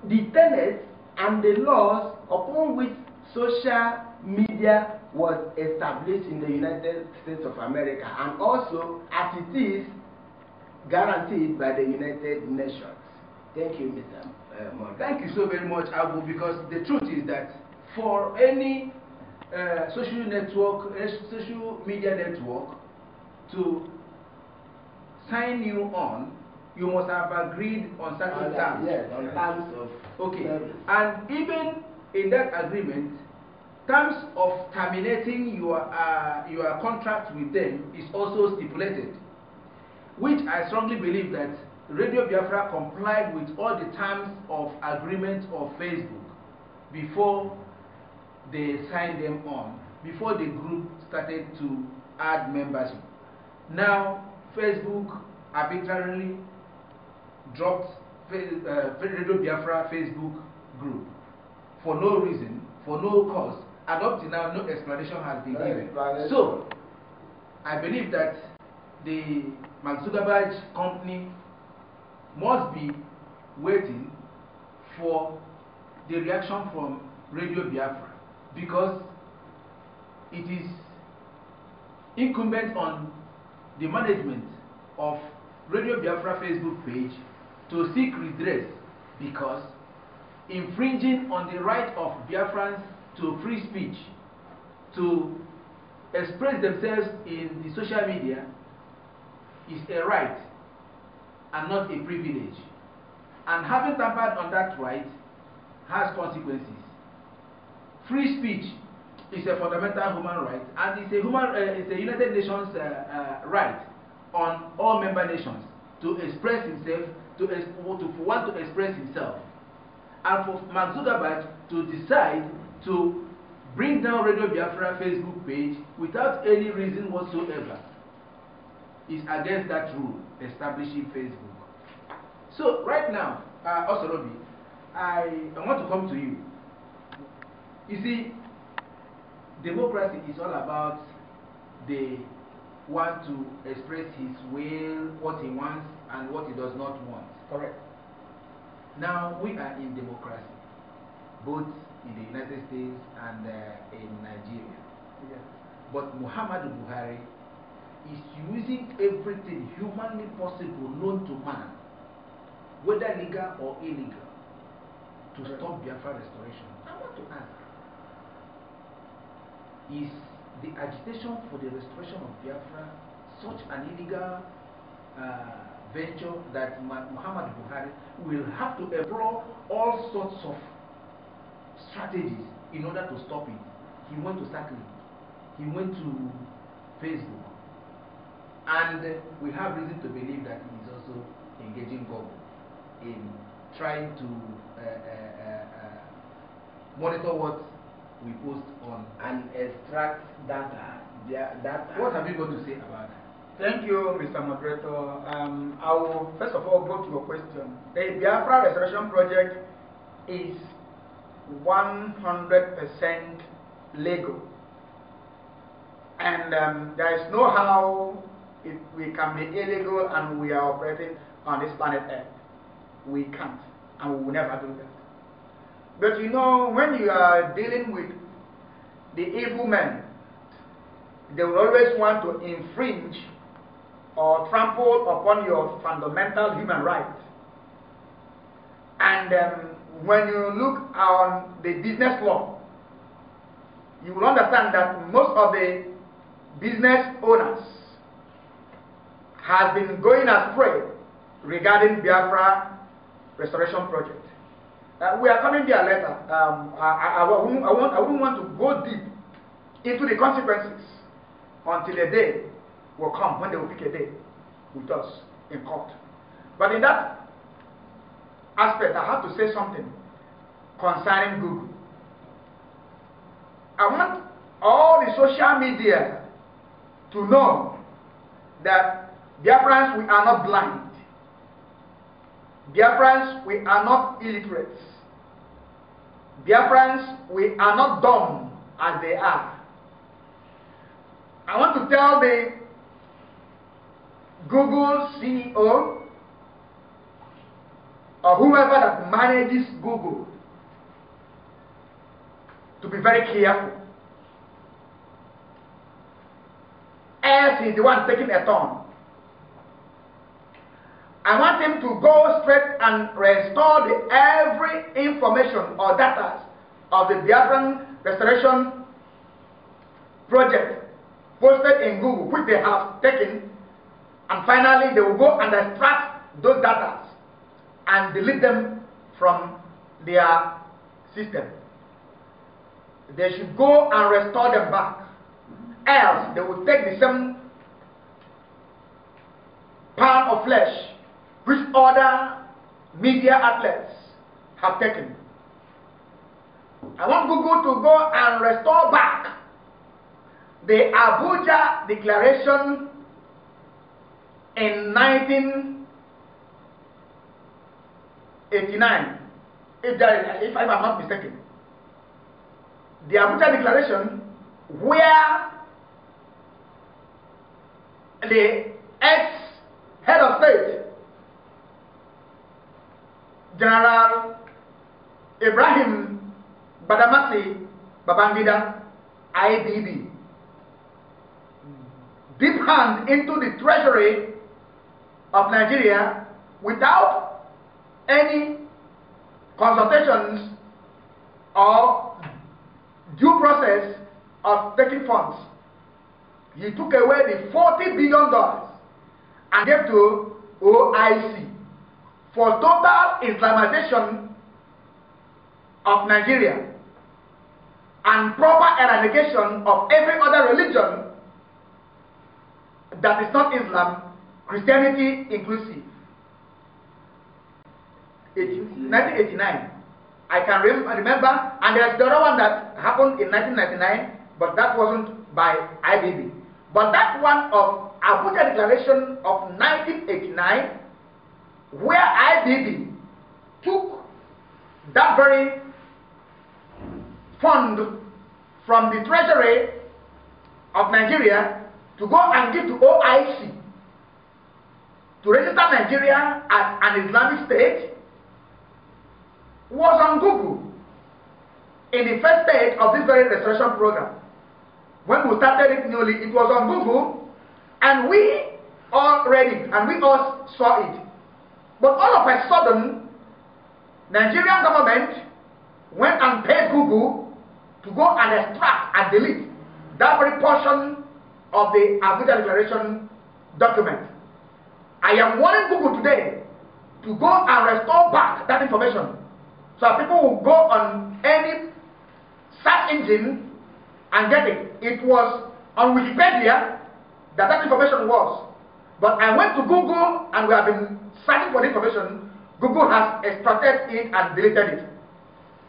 the tenets and the laws upon which social media was established in the United States of America, and also as it is guaranteed by the United Nations. Thank you, Mr. Morgan. Thank you so very much, Alvo, because the truth is that for any social media network to sign you on, you must have agreed on certain terms. Yes, on terms of service. And even in that agreement, terms of terminating your contract with them is also stipulated, which I strongly believe that Radio Biafra complied with all the terms of agreement of Facebook before they signed them on, before the group started to add membership. Now, Facebook arbitrarily dropped Radio Biafra Facebook group for no reason, for no cause, and up to now no explanation has been given. So, I believe that the Mark Zuckerberg company must be waiting for the reaction from Radio Biafra, because it is incumbent on the management of Radio Biafra Facebook page to seek redress, because infringing on the right of Biafrans to free speech, to express themselves in the social media, is a right and not a privilege. And having tampered on that right has consequences. Free speech is a fundamental human right, and it's a United Nations right on all member nations to express himself, to want to express himself. And for Mark Zuckerberg to decide to bring down Radio Biafra Facebook page without any reason whatsoever is against that rule establishing Facebook. So right now, Osorobi, I want to come to you. You see, democracy is all about the one to express his will, what he wants and what he does not want. Correct. Now we are in democracy, both in the United States and in Nigeria. Yes. But Muhammadu Buhari is using everything humanly possible known to man, whether legal or illegal, to stop Biafra restoration. I want to ask, is the agitation for the restoration of Biafra such an illegal venture that Muhammadu Buhari will have to employ all sorts of strategies in order to stop it? He went to Starlink, he went to Facebook, and we have reason to believe that he is also engaging Google in trying to monitor what we post on and extract data. What have you got to say about that? Thank you, Mr. Moderator. I will first of all go to your question. The Biafra Restoration Project is 100% legal, and there is no how we can be illegal and we are operating on this planet Earth. We can't, and we will never do that. But you know, when you are dealing with the evil men, they will always want to infringe or trample upon your fundamental human rights. And when you look on the business law, you will understand that most of the business owners have been going astray regarding Biafra Restoration Project. We are coming there later. I wouldn't want to go deep into the consequences until a day will come when they will pick a day with us in court. But in that aspect, I have to say something concerning Google. I want all the social media to know that Biafrans, we are not blind. Biafrans, we are not illiterate. Biafrans, we are not dumb as they are. I want to tell the Google CEO or whoever that manages Google to be very careful. Else he's the one taking a turn. I want him to go straight and restore every information or data of the Biafran Restoration Project posted in Google, which they have taken, and finally they will go and extract those data and delete them from their system. They should go and restore them back. Else they will take the same pound of flesh which other media outlets have taken. I want Google to go and restore back the Abuja Declaration in 1989, if I'm not mistaken. The Abuja Declaration, where the ex-head of state, General Ibrahim Badamasi Babangida, IBB, deep hand into the treasury of Nigeria without any consultations or due process of taking funds. He took away the $40 billion and gave to OIC for total Islamization of Nigeria and proper eradication of every other religion that is not Islam, Christianity inclusive. 1989, I can remember, and there's the other one that happened in 1999, but that wasn't by IBB. But that one of Abuja Declaration of 1989, where IBB took that very fund from the treasury of Nigeria to go and give to OIC to register Nigeria as an Islamic state, was on Google in the first stage of this very restoration program. When we started it newly, it was on Google, and we all read it and we all saw it. But all of a sudden, Nigerian government went and paid Google to go and extract and delete that very portion of the Abuja Declaration document. I am warning Google today to go and restore back that information, so that people will go on any search engine and get it. It was on Wikipedia that information was. But I went to Google and we have been searching for the information. Google has extracted it and deleted it.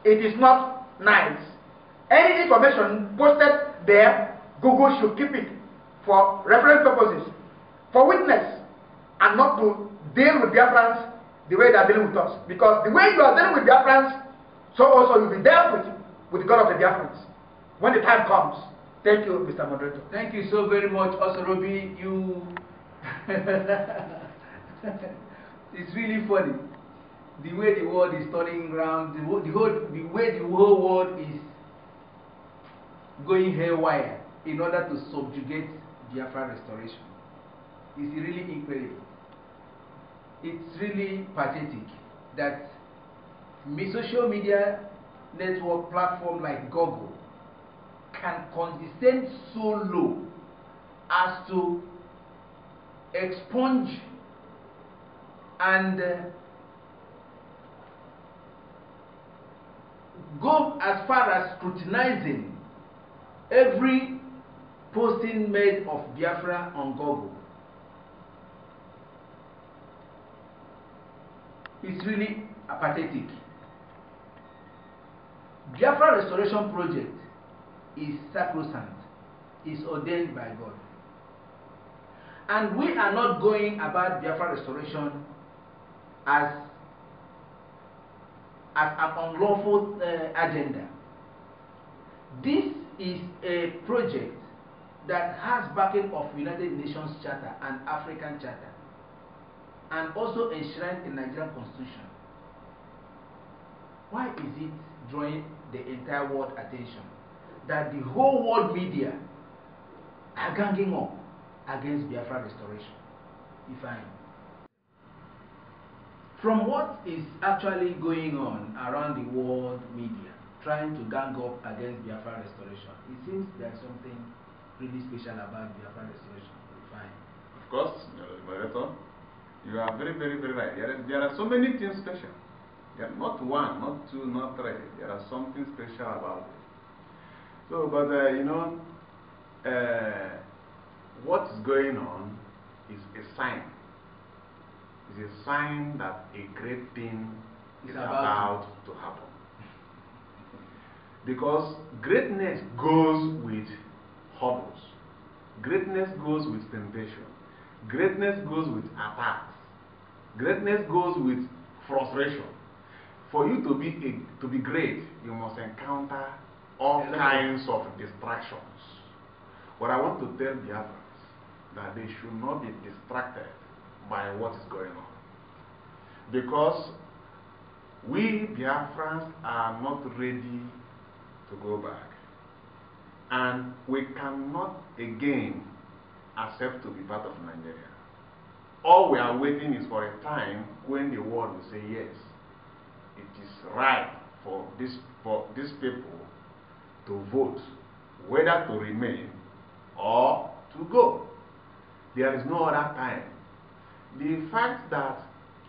It is not nice. Any information posted there, Google should keep it for reference purposes, for witness, and not to deal with Biafrans the way they are dealing with us. Because the way you are dealing with Biafrans, so also you will be dealt with the God of the Biafrans when the time comes. Thank you, Mr. Moderator. Thank you so very much, Osorobi. You it's really funny the way the world is turning around, the way the whole world is going haywire in order to subjugate Biafra restoration. It's really incredible. It's really pathetic that social media network platform like Google can condescend so low as to expunge and go as far as scrutinizing every posting made of Biafra on Google. It's really pathetic. Biafra Restoration Project is sacrosanct, is ordained by God. And we are not going about Biafra Restoration as an unlawful agenda. This is a project that has backing of United Nations Charter and African Charter, and also enshrined in Nigerian Constitution. Why is it drawing the entire world attention that the whole world media are ganging up against Biafra restoration? Fine. From what is actually going on around the world media trying to gang up against Biafra restoration, it seems there's something really special about Biafra restoration. Fine. Of course, Moderator, you are very, very, very right. There are so many things special. There are not one, not two, not three. There are something special about it. So, but what is going on is a sign. It's a sign that a great thing is about to happen. Because greatness goes with hurdles. Greatness goes with temptation. Greatness goes with attacks. Greatness goes with frustration. For you to be great, you must encounter all kinds of distractions. What I want to tell the others, that they should not be distracted by what is going on. Because We Biafrans are not ready to go back. And we cannot again accept to be part of Nigeria. All we are waiting is for a time when the world will say yes, it is right for these people to vote whether to remain or to go. There is no other time. The fact that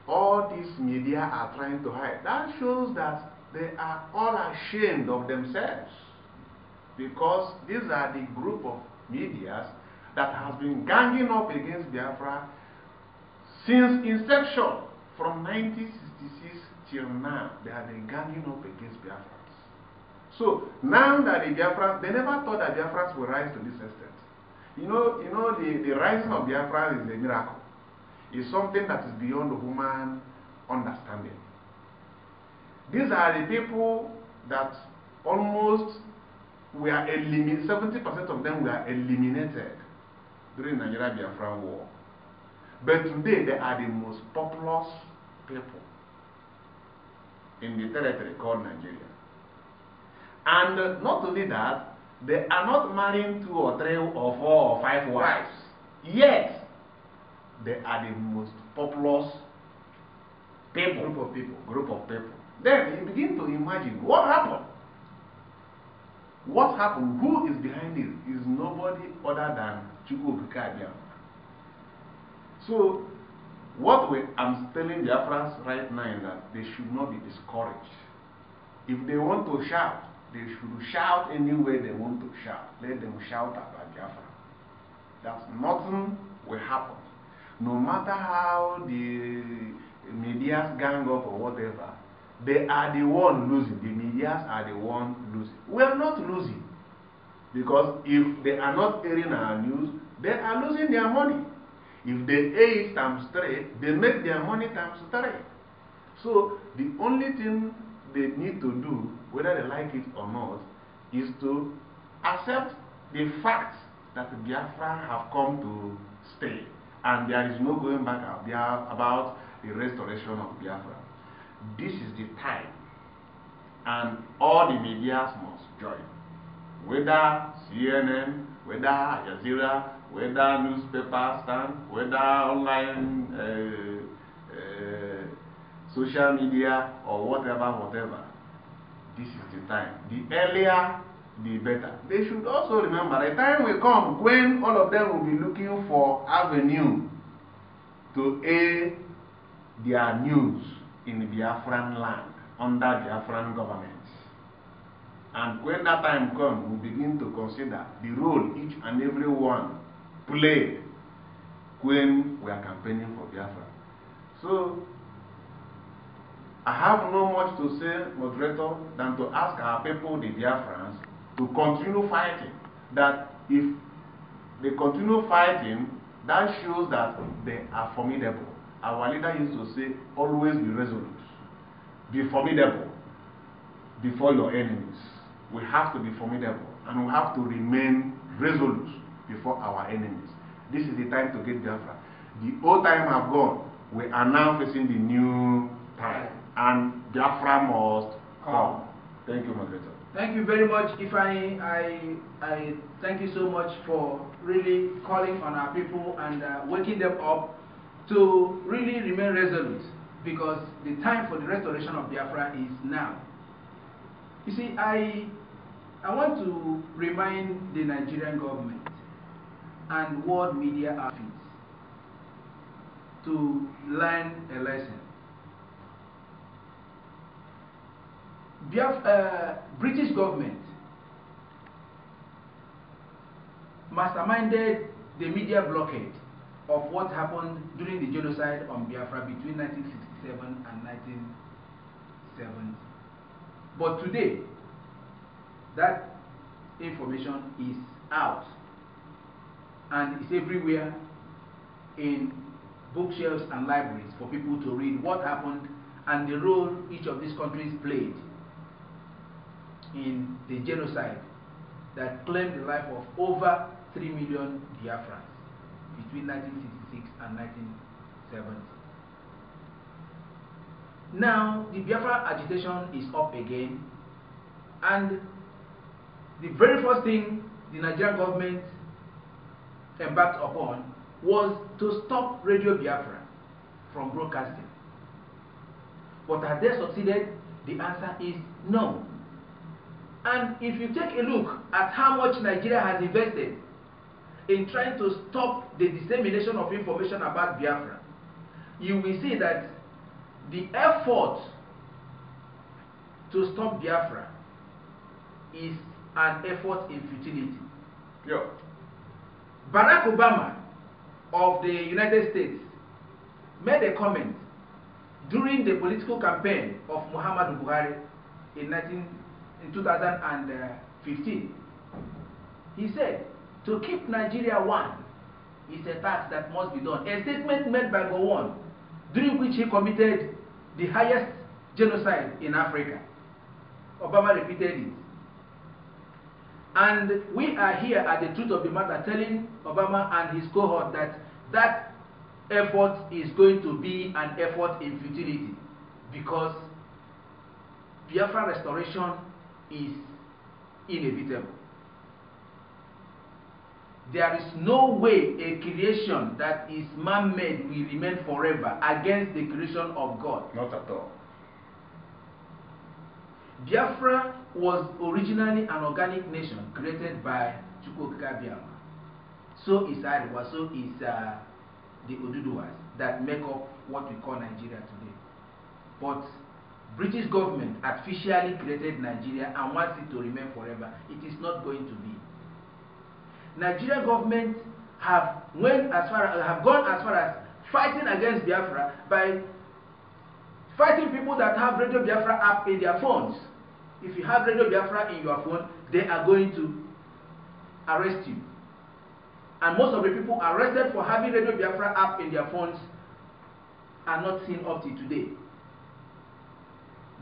all these media are trying to hide, that shows that they are all ashamed of themselves, because these are the group of medias that has been ganging up against Biafra since inception, from 1966 till now. They have been ganging up against Biafrans. So now that the Biafrans, they never thought that Biafrans would rise to this extent. You know, the rising of Biafra is a miracle. It's something that is beyond human understanding. These are the people that almost were eliminated, 70% of them were eliminated during the Nigeria-Biafra war. But today they are the most populous people in the territory called Nigeria. And not only that, they are not marrying 2 or 3 or 4 or 5 wives. Yet, they are the most populous people, group of people. Then you begin to imagine what happened. What happened? Who is behind it? Is nobody other than Chukwu Okike. So, what I'm telling Biafrans right now is that they should not be discouraged. If they want to shout, they should shout any way they want to shout. Let them shout about Biafra. That nothing will happen. No matter how the medias gang up or whatever, they are the one losing. The medias are the one losing. We are not losing. Because if they are not airing our news, they are losing their money. If they air it times 3, they make their money times 3. So the only thing they need to do, whether they like it or not, is to accept the fact that Biafra have come to stay. And there is no going back about the restoration of Biafra. This is the time. And all the media must join. Whether CNN, whether Al Jazeera, whether newspaper stand, whether online social media or whatever, this is the time. The earlier, the better. They should also remember the time will come when all of them will be looking for avenue to air their news in the Biafran land, under Biafran government. And when that time comes, we begin to consider the role each and every one played when we are campaigning for Biafra. So, I have no much to say, moderator, than to ask our people, the Biafrans, to continue fighting. That if they continue fighting, that shows that they are formidable. Our leader used to say, always be resolute. Be formidable before your enemies. We have to be formidable, and we have to remain resolute before our enemies. This is the time to get Biafra. The old time have gone. We are now facing the new time, and Biafra must come. Thank you, moderator. Thank you very much. If I thank you so much for really calling on our people and waking them up to really remain resolute, because the time for the restoration of Biafra is now. You see, I want to remind the Nigerian government and world media outfits to learn a lesson. British government masterminded the media blockade of what happened during the genocide on Biafra between 1967 and 1970. But today, that information is out and is everywhere in bookshelves and libraries for people to read what happened and the role each of these countries played in the genocide that claimed the life of over 3 million Biafrans between 1966 and 1970. Now, the Biafra agitation is up again, and the very first thing the Nigerian government embarked upon was to stop Radio Biafra from broadcasting. But have they succeeded? The answer is no. And if you take a look at how much Nigeria has invested in trying to stop the dissemination of information about Biafra, you will see that the effort to stop Biafra is an effort in futility. Yeah. Barack Obama of the United States made a comment during the political campaign of Muhammadu Buhari in 2015. He said, to keep Nigeria one is a task that must be done. A statement made by Gowon, during which he committed the highest genocide in Africa. Obama repeated it. And we are here at the truth of the matter telling Obama and his cohort that that effort is going to be an effort in futility, because Biafra restoration is inevitable. There is no way a creation that is man-made will remain forever against the creation of God. Not at all. Biafra was originally an organic nation created by Chukwuka. So is Ariwa, so is the Oduduwas that make up what we call Nigeria today. But British government artificially created Nigeria and wants it to remain forever. It is not going to be. Nigerian government have gone as far as fighting against Biafra by fighting people that have Radio Biafra app in their phones. If you have Radio Biafra in your phone, they are going to arrest you. And most of the people arrested for having Radio Biafra app in their phones are not seen up to today.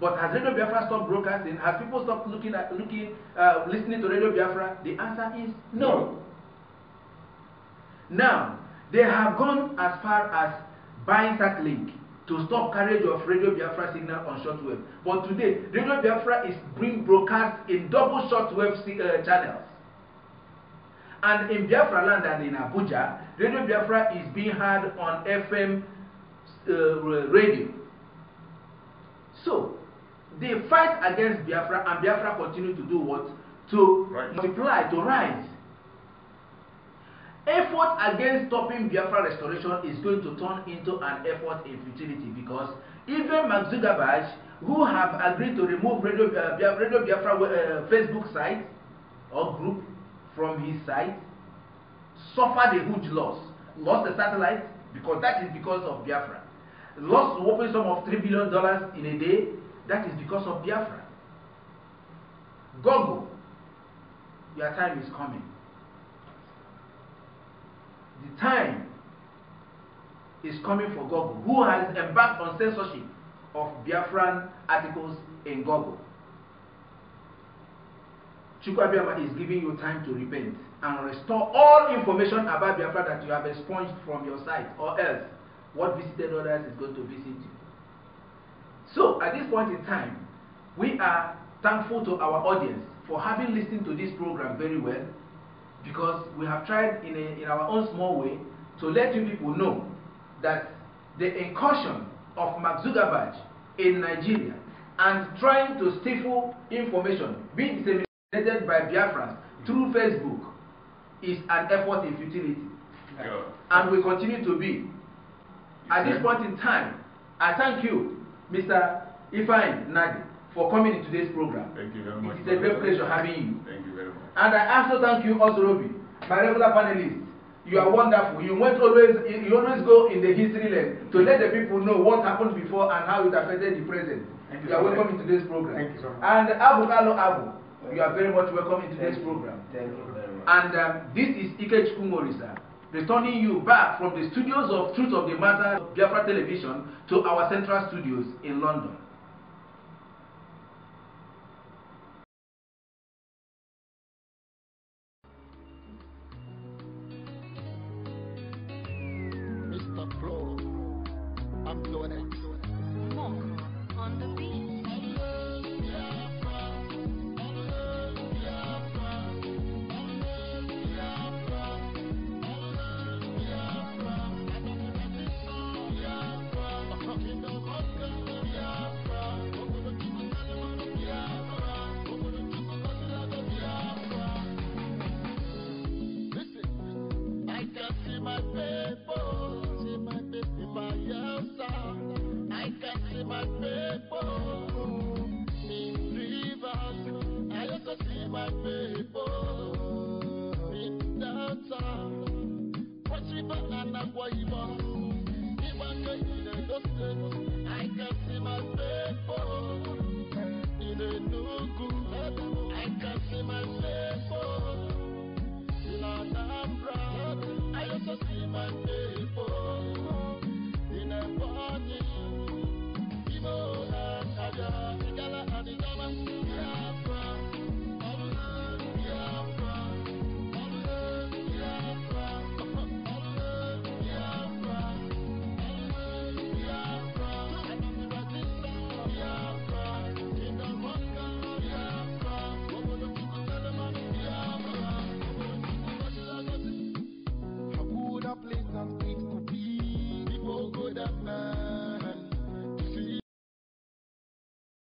But has Radio Biafra stopped broadcasting? Has people stopped listening to Radio Biafra? The answer is no. Now, they have gone as far as buying Starlink to stop carriage of Radio Biafra signal on shortwave. But today, Radio Biafra is being broadcast in double shortwave channels. And in Biafra land and in Abuja, Radio Biafra is being heard on FM radio. So, they fight against Biafra, and Biafra continue to do what? To multiply, to rise. Effort against stopping Biafra restoration is going to turn into an effort in futility, because even Mark Zuckerberg, who have agreed to remove Radio Biafra Facebook site or group from his site, suffered a huge loss. Lost the satellite, because that is because of Biafra. Lost a whopping sum of $3 billion in a day. That is because of Biafra. Google, your time is coming. The time is coming for Google, who has embarked on censorship of Biafran articles in Google. Chukwuka is giving you time to repent and restore all information about Biafra that you have expunged from your site, or else what visited others is going to visit you. So, at this point in time, we are thankful to our audience for having listened to this program very well, because we have tried in our own small way to let you people know that the incursion of Mark Zuckerberg in Nigeria and trying to stifle information being disseminated by Biafrans through Facebook is an effort in futility. Yeah. And will continue to be. At this point in time, I thank you, Mr. Ifeanyi Nadi, for coming in today's program. Thank you very much. It is a great pleasure having you. Thank you very much. And I also thank you, Osorobi, my regular panelist. You are wonderful. You always go in the history lesson to let the people know what happened before and how it affected the present. You are welcome in today's program. Thank you so much. And Abu, you are very much welcome in today's program. Thank you very much. And this is Ike Chukwumorisa, returning you back from the studios of Truth of the Matter, Biafra Television, to our central studios in London. Mr. Pro, I'm doing it. people in downtown, Cross River and Akwa Ibom, even in Edo State, I can see my face.